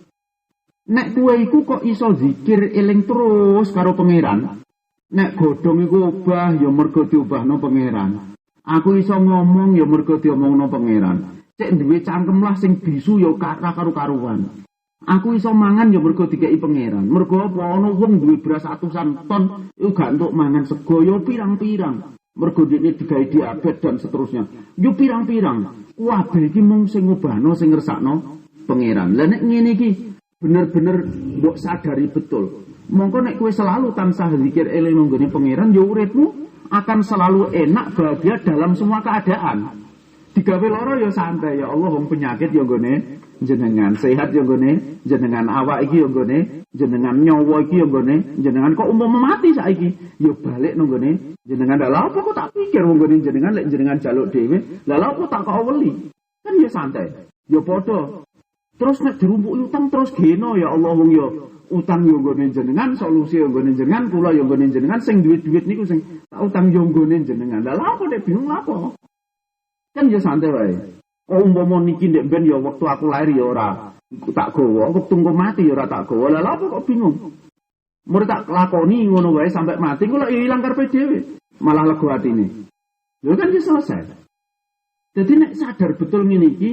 nek kowe iku kok iso zikir eling terus karo pangeran, nek godhong iku obah ya mergo diobahno pangeran. Aku iso ngomong ya mergo diomongno pangeran. Cek duwe cangkem lah sing bisu ya karo-karuan. Aku iso mangan ya mergo dikeki pangeran. Mergo apa ana wong duwe beras atusan ton iku gak entuk mangan sego ya pirang-pirang. Mergo dene digawe diabetes dan seterusnya. Yo pirang-pirang. Kabeh iki mung sing ngobahno sing ngersakno pangeran. Lah nek ngene iki bener-bener mbok sadari betul. Mongko nek kowe selalu tansah zikir eling nggone pangeran yo uripmu akan selalu enak bahagia dalam semua keadaan. Digawe lara ya santai ya Allah wong penyakit ya nggone jenengan, sehat ya nggone jenengan, awak iki ya nggone jenengan, nyawa iki ya nggone jenengan, kok umpama mati saiki ya balik nang nggone jenengan. Lah apa kok tak pikir wong nggone jenengan lek jenengan jaluk dhewe, lah apa tak kok weli. Kan ya santai. Ya padha. Terus nek dirumpuki utang terus geno ya Allah wong ya utang yo nggone jenengan, solusi yo nggone jenengan, kula yo nggone jenengan, sing duit-duit niku sing tak utang yo nggone jenengan. Lah apa nek bingung apa? Kan ya santai wae. Oh umpama niki ndek ben ya waktu aku lahir ya ora tak gawa, wektu engko mati ya ora tak gawa. Lah apa kok bingung? Mur tak lakoni ngono wae sampai mati kula ilang karepe dhewe. Malah lega atine. Lho kan wis selesai. Dadi nek sadar betul ngene iki,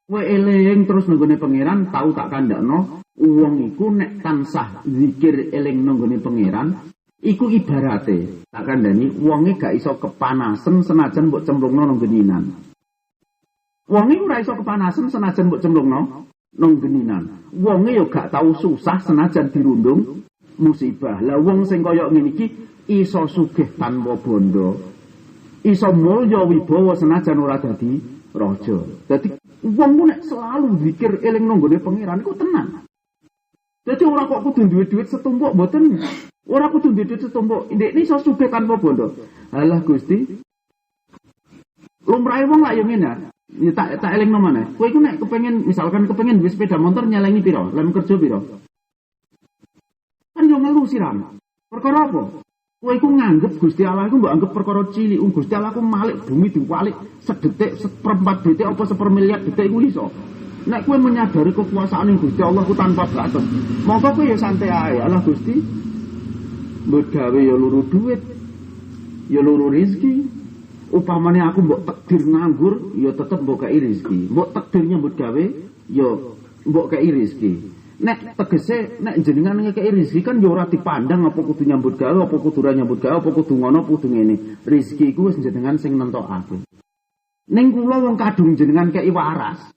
kowe eling terus nenggone pangeran, tau tak kandakno, wong iku nek tansah zikir eling nenggone pangeran, iku ibarate tak kandhani wonge gak iso kepanasan senajan mbok cemplungno nang geninan. Wonge ora iso kepanasan senajan mbok cemplungno nang geninan. Wonge yo gak tau susah senajan dirundung musibah. Lah wong sing kaya ngene iki iso sugih tanpa bondo. Iso mulya wibawa senajan ora dadi raja. Dadi wong ku nek selalu zikir eling nang gone pangeran iku tenang. Dadi ora kok kudu duwe duit setumpuk mboten. Ora kudu duwe duit setumpuk. Ndekne iso sugih tanpa bondo. Halah Gusti. Lumrahe wong lak yo ngene. Ya tak elingno maneh. Kowe iku nek kepengin misalkan kepengin duwe sepeda motor nyelengi pira? Lem kerja pira? Kan yo ngelu siram. Perkara apa? Kowe iku nganggep Gusti Allah iku mbok anggap perkara cilik. Gusti Allah ku malik bumi diwalik sedetik, seperempat detik apa sepermiliar detik iku iso. Nek kowe menyadari kekuasaan Gusti Allah ku tanpa batas, monggo kowe ya santai ae. Allah Gusti mbok gawe ya luru duit, ya luru rezeki. Upamane aku mbok takdir nganggur, ya tetep mbok kei rezeki. Mbok takdirnya mbok gawe, ya mbok kei rezeki. Nek tegese nek jenengan ngekei rezeki kan ya ora dipandang apa kudu nyambut gawe, apa kudu ora nyambut gawe, apa kudu ngono, kudu ngene. Rezeki iku wis jenengan sing nentokake. Ning kula wong kadung jenengan kei waras.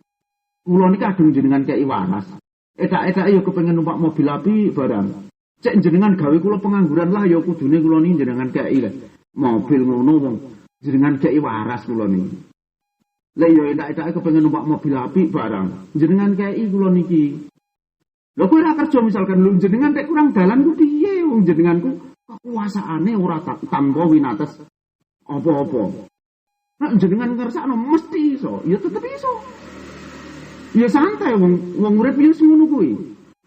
Kula niki kadung jenengan kei waras. Edak-edake ya kepengin numpak mobil api barang. Cek jenengan gawe kula pengangguran lah ya kudune kula niki jenengan kei lah. Mobil ngono wong jenengan kei waras kula niki. Lah ya edak-edake kepengin numpak mobil api barang. Jenengan kei kula niki. Lho kowe ora kerja misalkan lho jenengan tek kurang dalan ku piye wong jenenganku kekuasaane ora tanpa winates apa-apa. Nek jenengan ngersakno mesti iso, ya tetep iso. Ya santai wong urip ya ngono kuwi.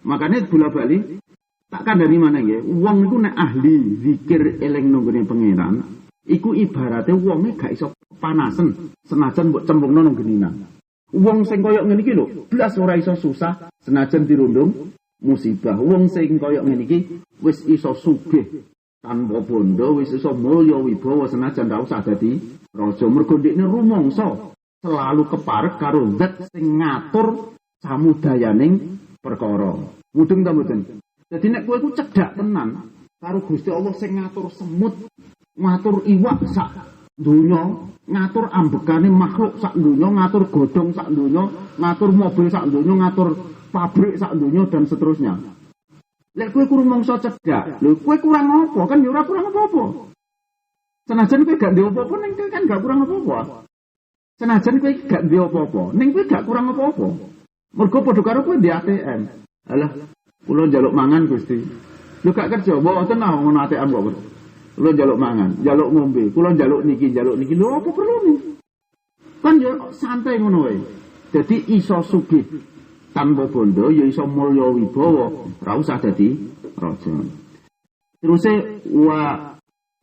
Makane bola-bali tak kandhani maneh nggih, wong iku nek ahli zikir eling nang pangeran, iku ibarate wonge gak iso panasen senajan mbok cemplungno nang geninan. Wong sing koyo ngene iki lho, blas ora iso susah senajan dirundung musibah. Wong sing koyo ngene iki wis iso sugih tanpa bondo, wis iso mulya wibawa senajan ra usah dadi raja. Mergo ndekne rumangsa selalu keparek karo zat sing ngatur samudayaning perkara. Mudeng ta mboten? Dadi nek kowe iku cedhak tenan karo Gusti Allah sing ngatur semut, ngatur iwak sak donya, ngatur ambekane makhluk sak donya, ngatur godhong sak donya, ngatur mobil sak donya, ngatur pabrik sak donya dan seterusnya. Lek kowe kurang mangsa cedhak, lho kowe kurang apa? Kan ya ora kurang apa-apa. Senajan kowe gak ndek apa-apa ning kan gak kurang apa-apa. Senajan kowe gak ndek apa-apa, ning kowe gak kurang apa-apa. Mergo padha karo kowe ndek ATM. Alah, kula njaluk mangan Gusti. Lho gak kerja, mboten ah ngono ATM kok. Kula njaluk mangan, njaluk ngombe, kula njaluk niki. Lho apa perlu nih? Kan ya santai ngono wae. Dadi iso sugih tanpa bondo ya iso mulya wibawa, ora usah dadi raja. Teruse wa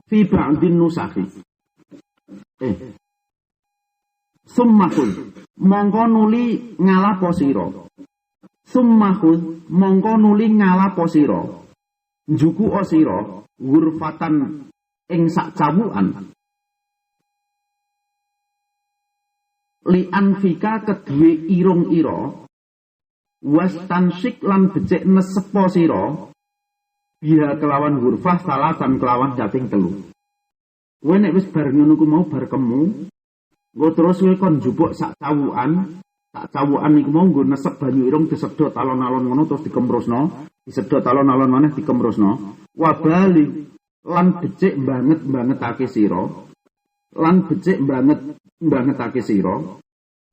fi ba'din nusakhi. Summahul mongko nuli ngalapo sira. Summahul mongko nuli ngalapo sira. Njuku sira ghurfatan ing sak cawukan. Li anfika kedue irung ira wastansik lan becik nesepo sira biha kelawan ghurfah salasan kelawan kaping 3. Kowe nek wis bar ngono ku mau bar kemu, nggo terus kowe kon njupuk sak cawukan iku mau nggo nesep banyu irung disedot alon-alon ngono terus dikemrusno, disedot alon-alon maneh dikemrusno. Wabali lan becik bangetake sira. Lan becik bangetake sira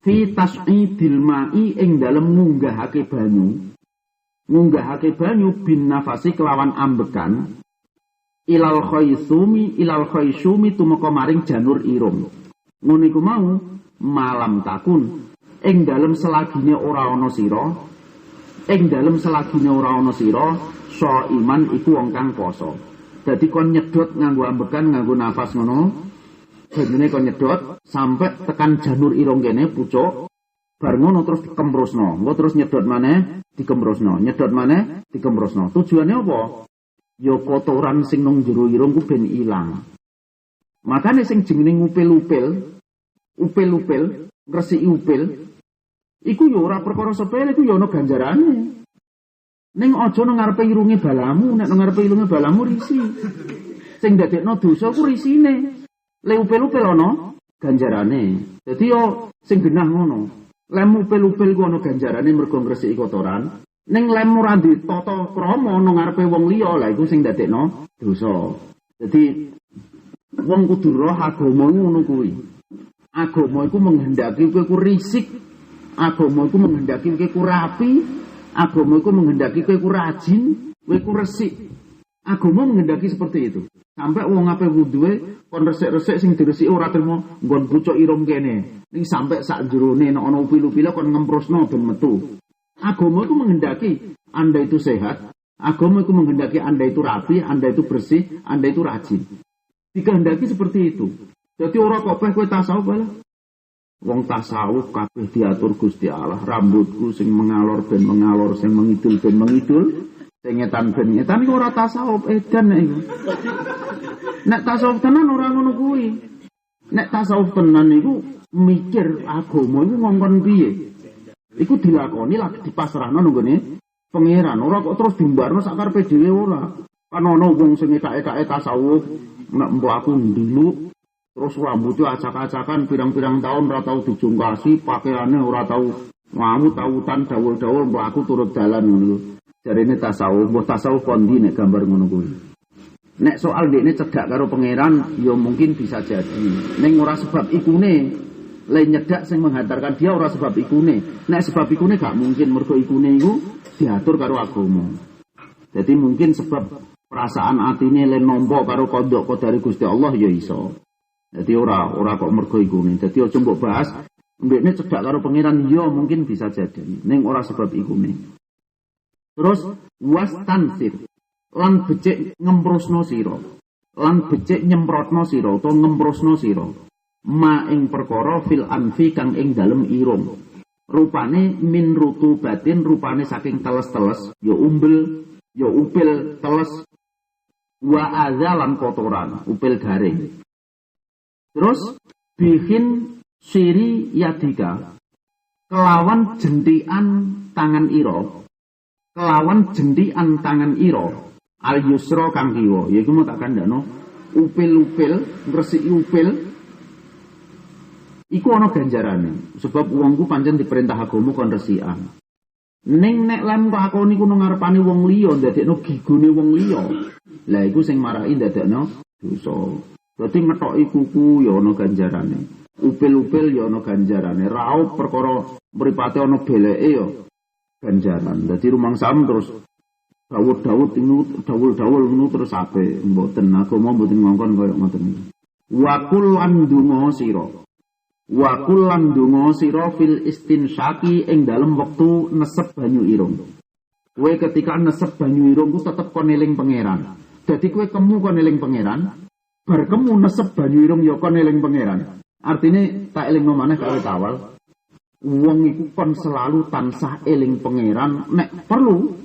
fi tas'idil ma'i ing dalem ngunggahake banyu bin nafasi kelawan ambekan ilal khaysumi tumeka maring janur irung. Ngono iku mau malam takun ing dalem selagine ora ana sira so iman iku wong kang poso. Dadi kon nyedot nganggo ambekan nganggo nafas ngono. Banyune kon nyedot sampai tekan janur irung kene pucuk. Bar ngono terus dikemrusno. Engko terus nyedot maneh dikemrusno. Nyedot maneh dikemrusno. Tujuane apa? Ya kotoran sing nang jero irung ku ben ilang. Makane sing jenenge upil-upil, ngresiki upil, iku ya ora perkara sepele, iku ya ana ganjarane. Ning aja nang ngarepe irunge balamu, nek nang ngarepe irunge balamu risi. Sing dadekno dosa ku risine. Le upil-upil ana ganjarane. Dadi yo sing genah ngono. Lem upil-upil ku ana ganjarane mergo ngresiki kotoran. Ning lem ora ditata krama nang ngarepe wong liya, lha iku sing dadekno dosa. Dadi wong kudu roh agama ngono kuwi. Agama iku menghendaki kowe ku risik. Agama iku menghendaki kowe ku rapi. Agama iku menghendaki kowe ku rajin, kowe ku resik. Agama menghendaki seperti itu. Sampai wong ape wuduhe kon resik-resik sing diresiki ora trimo nggon pucuk irung kene. Ning sampai sak jerone nek ana upil-upile kon ngemprosno ben metu. Agama itu menghendaki Anda itu sehat. Agama itu menghendaki Anda itu rapi, Anda itu bersih, Anda itu rajin. Dikehendaki seperti itu. Jadi ora kabeh kowe tasawuf lah. Wong tasawuf kabeh diatur Gusti Allah. Rambutku sing mengalor ben mengalor, sing mengidul ben mengidul. Tengetan ben ngetan iku ora tasawuf edan nek iku. Nek tasawuf tenan ora ngono kuwi. Nek tasawuf tenan iku mikir agama iku ngongkon piye. Iku dilakoni lagi dipasrahno nggone pangeran. Ora kok terus dimbarno sak karepe dhewe ora. Kan ana wong sing ekake tasawuf nek mbok aku ndiluk terus rambutnya acak-acakan pirang-pirang tahun ora tau dijungkasi, pakaiane ora tau ngamuk tautan dawul-dawul mbok aku turut dalan ngono. Jarine tasawuf, mbok tasawuf kondi nek gambar ngono kuwi. Nek soal dekne cedak karo pangeran, ya mungkin bisa jadi. Ning ora sebab ikune, le nyedak sing menghantarkan dia ora sebab ikune. Nek sebab ikune gak mungkin, mergo ikune iku diatur karo agama. Jadi mungkin sebab perasaan atine le nampa karo kondok dari Gusti Allah ya iso. Jadi ora kok mergo ikune. Jadi aja mbok bahas dekne cedak karo pangeran, ya mungkin bisa jadi. Ning ora sebab ikune. Terus wastansir lan becik ngemprosno sira, lan becik nyemprotno sira utawa ngemprosno sira ma ing perkara fil anfi kang ing dalem irung. Rupane min rutubatin, rupane saking teles-teles, ya umbel, ya upil teles, wa azalan kotoran, upil garing. Terus bihin siri yadika, kelawan jentikan tangan ira. Kelawan jentikan tangan ira al yusra kang kiwa, yaiku mau tak kandhano upil-upil ngresiki upil iku ana ganjarane sebab wongku pancen diperintah agama kon resikan. Ning nek lem kok akoni ku ngarepane wong liya ndadekno gigone wong liya, lha iku sing maraki ndadekno dosa. Dadi methoki kuku ya ana ganjarane, upil-upil ya ana ganjarane, raup perkara mripate ana beleke ya ganjaran. Jadi rumangsam terus dawud ini terus ape mboten agama mboten ngongkon kaya ngoten. Wa kul lan donga sira. Wa kullan donga sira fil istinsyaqi ing dalem wektu nesep banyu irung. Kowe ketika nesep banyu irung ku tetep kon eling pangeran. Dadi kowe kemu kon eling pangeran, bar kemu nesep banyu irung ya kon eling pangeran. Artine tak elingno maneh karo awal. Wong iku kon selalu tansah eling pangeran, nek perlu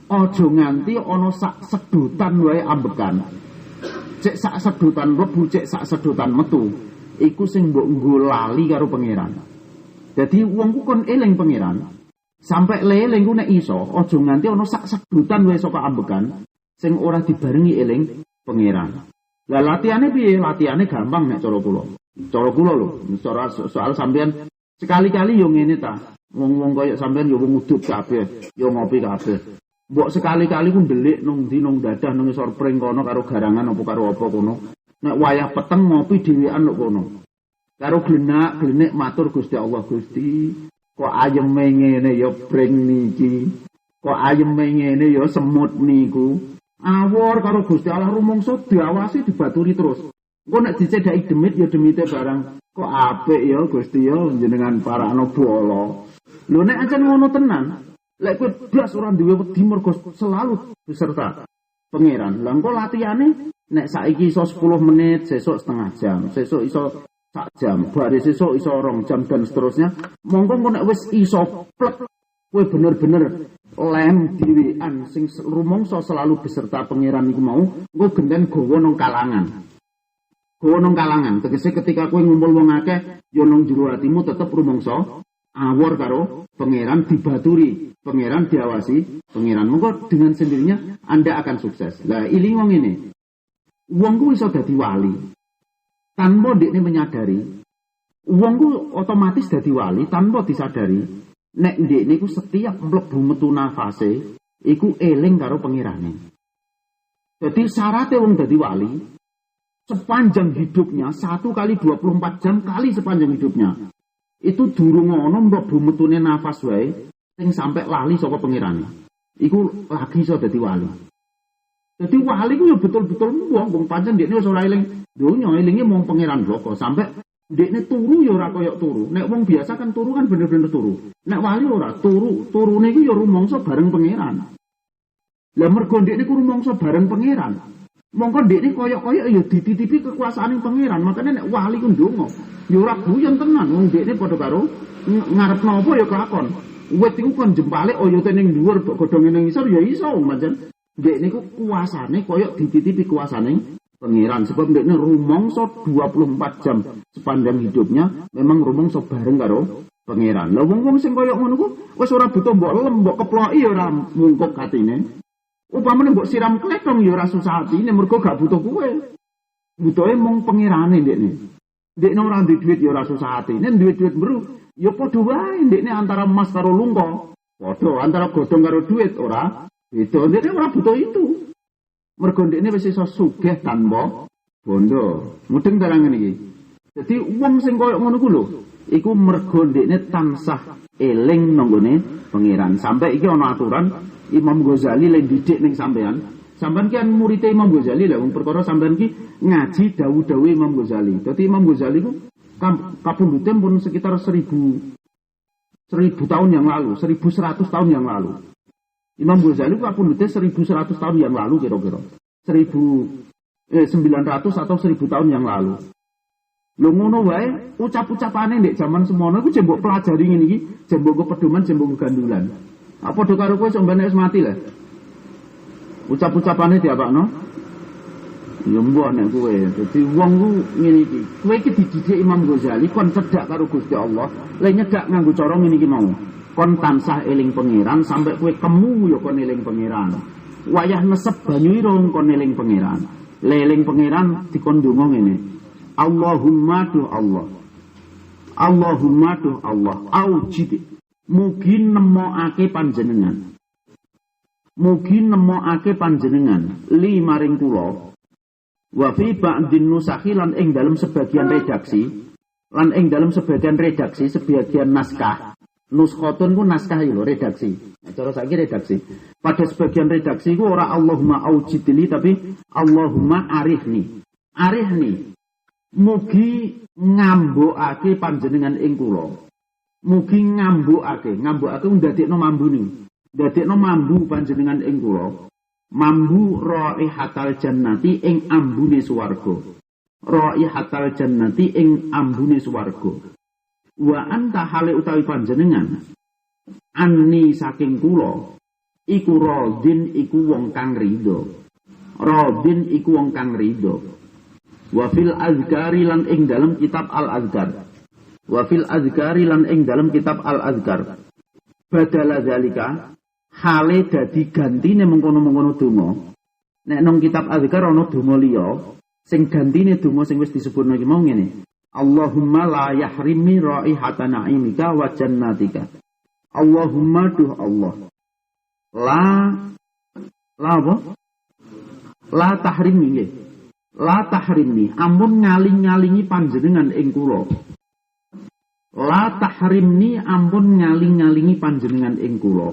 aja nganti ana sak sedutan wae ambekan. Cek sak sedutan mlebu, cek sak sedutan metu. Iku sing mbok nggo lali karo pangeran. Dadi wong ku kon eling pangeran, sampai leling ku nek iso aja nganti ana sak sedutan wae saka ambekan sing ora dibarengi eling pangeran. Lah latihane piye? Latihane gampang nek cara kula. Cara kula lho, soal sampean sekali-kali yo ngene ta. Wong-wong koyo sampean yo wong udut kabeh, yo ngopi kabeh. Mbok sekali-kali ku ndelik nang ndi nang dadah nang isor pring kono karo garangan apa karo apa kono. Nek wayah peteng ngopi dhewean lho kono. Karo glenak-glenik matur Gusti Allah, Gusti, kok ayeme ngene ya pring niki. Kok ayeme ngene ya semut niku. Awor karo Gusti Allah rumangsa diawasi dibaturi terus. Engko nek dicedhaki demit ya demite barang. Kok apik ya Gusti ya jenengan parakno bola. Lho nek ancen ngono tenan, lek kowe blas ora duwe wedi mergo selalu beserta pangeran. Lah engko latihane nek saiki iso 10 menit, sesuk setengah jam, sesuk iso sak jam, bare sesuk iso 2 jam dan seterusnya. Monggo nek wis iso plek, kowe bener-bener lem dhewean sing rumangsa selalu beserta pangeran iku mau, engko genden gawa nang kalangan. Gawa nang kalangan, tegese ketika kowe ngumpul wong akeh, ya nang jero atimu tetep rumangsa awor karo pangeran, dibaturi pangeran, diawasi pangeran. Monggo dengan sendirinya Anda akan sukses. Lah iling wong ini. Wong ku iso dadi wali tanpa ndekne menyadari. Wong ku otomatis dadi wali tanpa disadari. Nek ndekne ku setiap mlebu metu nafase iku eling karo pangerane. Jadi syaratnya wong dadi wali sepanjang hidupnya 1 kali 24 jam kali sepanjang hidupnya. Itu durung ana mlebu metune nafas wae sing sampe lali saka pangerane. Iku lagi iso dadi wali. Jadi wali ku ya betul-betul wong pancen ndekne wis ora eling donya, elinge mung pangeran bloko. Sampai ndekne turu ya ora koyo turu. Nek wong biasa kan turu kan bener-bener turu. Nek wali ora turune iku ya rumangsa bareng pangeran. Lah mergo ndekne ku rumangsa bareng pangeran. Mongko ndekne koyo-koyo ya dititipi kekuasaane pangeran. Makane nek wali ku ndonga, ya ora guyon tenan. Wong ndekne padha karo ngarepno apa ya kelakon. Wit iku kon jempale oyote ning dhuwur godhonge ning isor ya iso pancen. Ndekne ku kuasane koyo dititipi kuasane pangeran, sebab ndekne rumangsa 24 jam sepanjang hidupnya memang rumangsa bareng karo pangeran. Lah wong-wong sing koyo ngono ku wis ora butuh mbok lem, mbok keploki ya ora mungkuk atine. Upamane mbok siram klethong ya ora susah atine mergo gak butuh kowe. Butuhe mung pangerane ndekne. Ndekne ora duwe duit ya ora susah atine, duwe duit mbru ya padha wae ndekne antara emas karo lungko. Padha antara godhong karo duit ora. Itu ndekne ora butuh itu. Mergo ndekne wis iso sugih tanpa bondo. Mudeng terang iki. Dadi wong sing koyo ngono ku lho, iku mergo ndekne tansah eling nang gone pangeran. Sampai iki ana aturan Imam Ghazali lek didik ning sampean. Sampean ki murid Imam Ghazali lha wong perkara sampean ki ngaji dawuh-dawuh Imam Ghazali. Dadi Imam Ghazali ku kapundhute pun sekitar 1000 tahun yang lalu, 1100 tahun yang lalu. Imam Ghazali ku apundhute 1100 tahun yang lalu kira-kira. 900 atau 1000 tahun yang lalu. Lho ngono wae ucap-ucapane ndek jaman semono iku jembok pelajari ngene iki, jembok kepedoman, jembok gandulan. Apa do karo kowe sampeyan wis mati lah. Ucap-ucapane diapakno? Ya mbok nek kowe. Dadi wong ku ngene iki. Kowe iki dididik Imam Ghazali kon cedhak karo Gusti Allah, lek nyedak nganggo cara ngene iki mau. Kon tansah eling pangeran sampai kowe kemu ya kon eling pangeran. Wayah nesep banyu irung kon eling pangeran. Leling pangeran dikon ndonga ngene. Allahumma tu Allah. Allahumma tu Allah. Aujid. Mugi nemokake panjenengan. Mugi nemokake panjenengan li maring kula. Wa fi ba'din nusakhi lan ing dalam sebagian redaksi, lan ing dalam sebagian redaksi, sebagian naskah. Nuskhatun ku naskah lho, redaksi. Nah, cara saiki redaksi. Pada sebagian redaksi ku ora Allahumma aujidli tapi Allahumma arifni. Arifni. Mugi ngambokake panjenengan ing kula. Mugi ngambokake ndadekno mambune. Ndadekno mambu panjenengan ing kula. Mambu raihatal jannati ing ambune swarga. Raihatal jannati ing ambune swarga. Wa anta hale utawi panjenengan anni saking kula iku radin iku wong kang ridho. Radin iku wong kang ridho. Wa fil azkari lan ing dalam kitab al-azkar. Wa fil azkari lan ing dalam kitab al-azkar. Badala zalika hale dadi gantine mengkono-mengkono donga. Nek nang kitab azkar ana donga liya sing gantine donga sing wis disebutno iki mau ngene. Allahumma la yahrimni raihata na'imika wa jannatika. Allahumma duh Allah. La tahrimni nggih. La tahrimni ampun ngaling-ngalingi panjenengan ing kula. La tahrimni ampun ngaling-ngalingi panjenengan ing kula.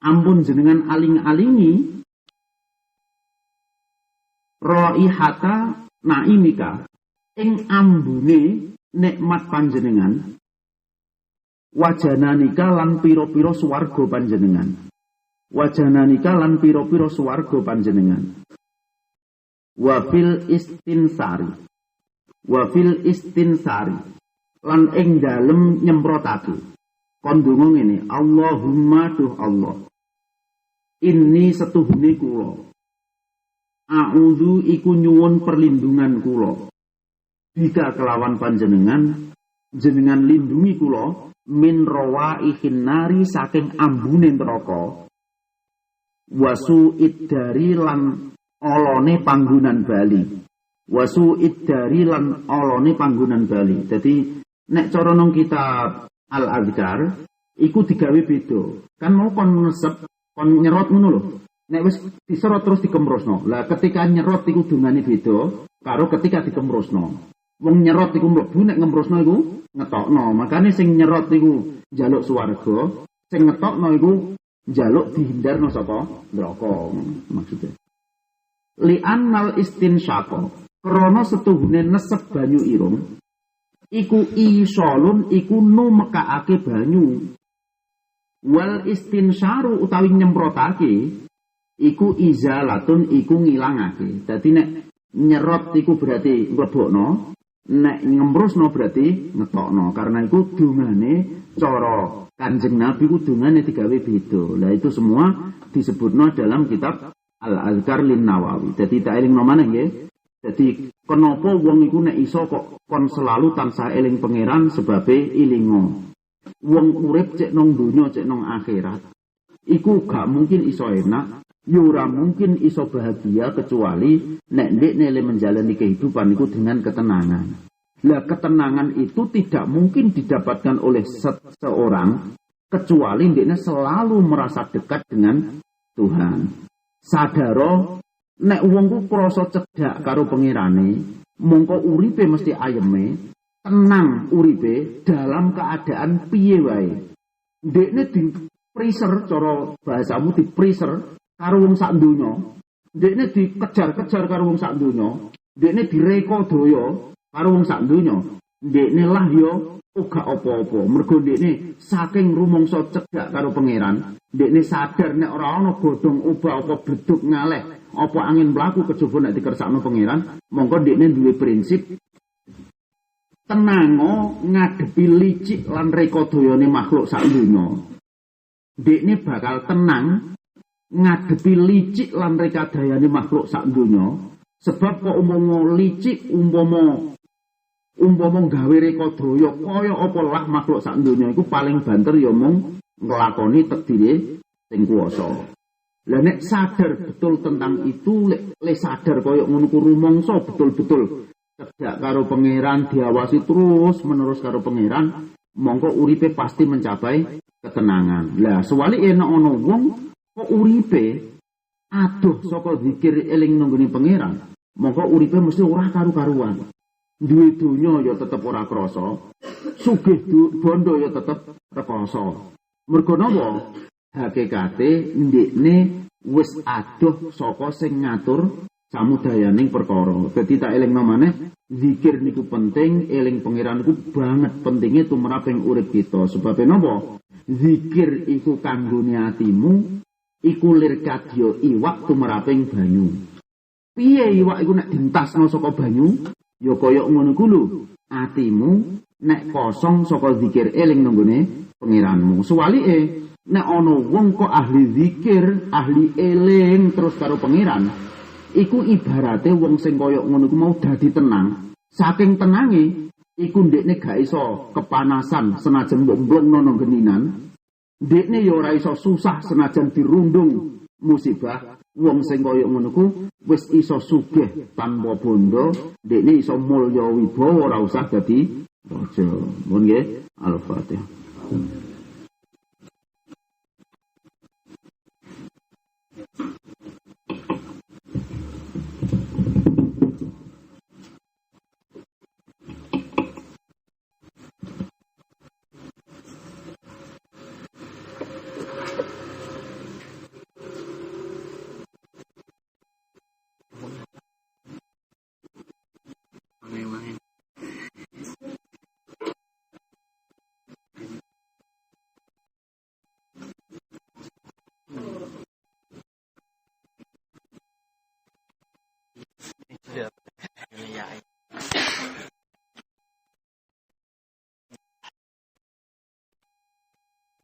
Ampun jenengan aling-alingi raihata naimika ing ambune nikmat panjenengan wajananika lan pira-pira swarga panjenengan. Wajananika lan pira-pira swarga panjenengan. Wa fil istinsari lan ing dalem nyemprotake kon donga ngene Allahumma duh Allah inni setuhune kula a'udzu iku nyuwun perlindungan kula bika kelawan panjenengan jenengan lindungi kula min rawaihin nari saking ambune neraka wasu iddari lan olone panggonan bali. Wasu iddari lan olone panggonan bali. Jadi nek cara nang kitab Al-Azkar iku digawe beda. Kan mau kon nesep, kon nyerot ngono lho. Nek wis diserot terus dikemrosno. Lah ketika nyerot iku dungane beda karo ketika dikemrosno. Wong nyerot iku mlebu nek ngemrosno iku ngetokno. Makane sing nyerot iku njaluk swarga, sing ngetokno iku njaluk dihindarno saka neraka maksudnya. Li'annal istinsyaqa krana setuhune nesep banyu irung iku isolun iku numekake banyu wal istinsyaru utawi nyemprotake iku izalatun iku ngilangake. Dadi nek nyerot iku berarti nglebokno, nek ngemrusno berarti ngetokno. Karena iku dungane cara Kanjeng Nabi ku dungane digawe beda. Lah itu semua disebutno dalam kitab Al-Azkar lin Nawawi. Jadi tak eling nomane nggih. Jadi kenapa wong iku nek iso kok kon selalu tansah eling pangeran sebabe ilingo. Wong urip cek nang donya cek nang akhirat. Iku gak mungkin iso enak, ya ora mungkin iso bahagia kecuali nek ndekne menjalani kehidupan iku dengan ketenangan. Lah ketenangan itu tidak mungkin didapatkan oleh seseorang kecuali ndekne selalu merasa dekat dengan Tuhan. Sadaro nek wong ku krasa cedhak karo pangerane, mongko uripe mesti ayeme, tenang uripe dalam keadaan piye wae. Ndekne di freezer cara bahasamu di freezer karo wong sak donya. Ndekne dikejar-kejar karo wong sak donya. Ndekne direka daya karo wong sak donya. Ndekne lah ya ora apa-apa. Mergo ndekne saking rumangsa cedhak karo pangeran, ndekne sadar nek ora ana godhong obah apa bleduk ngaleh, apa angin mlaku kejaba nek dikersakno pangeran, mongko ndekne duwe prinsip tenango ngadepi licik lan reka dayane makhluk sak donya. Ndekne bakal tenang ngadepi licik lan reka dayane makhluk sak donya, sebab kok umpama licik umpama gawe reka daya kaya apa lah makhluk sak donya iku paling banter ya mung nglakoni takdire sing kuwasa. Lah nek sadar betul tentang itu, le sadar kaya ngono ku rumangsa betul-betul cedhak karo pangeran, diawasi terus menerus karo pangeran, mongko uripe pasti mencapai ketenangan. Lah sewalike nek ana wong kok uripe adoh saka zikir eling nunggone pangeran, mongko uripe mesti ora karu-karuan. Duwe donya ya tetep ora krasa, sugih bondo ya tetep rekoso. Mergo napa? Hakikate ndekne wis adoh saka sing ngatur samudayaning perkara. Dadi tak elingno maneh, Zikir niku penting, eling pangeran niku banget pentingnya tumrap ing urip kita. Sebab napa? Zikir iku kanggone atimu, iku lir kadya iwak tumrap ing banyu. Piye iwak iku nek dintasno saka banyu? Ya kaya ngono ku lho. Atimu nek kosong saka zikir eling nanggone pangeranmu. Suwalike nek ana wong kok ahli zikir, ahli eling terus karo pangeran, iku ibarate wong sing kaya ngono ku mau dadi tenang. Saking tenange iku ndekne gak iso kepanasan senajan mbomblongno nang geninan. Ndekne ya ora iso susah senajan dirundung musibah. Wong sing kaya ngono ku wis iso sugih tanpa bondo, ndekne iso mulya wibawa ora usah dadi raja. Mun nggih, Al-Fatihah.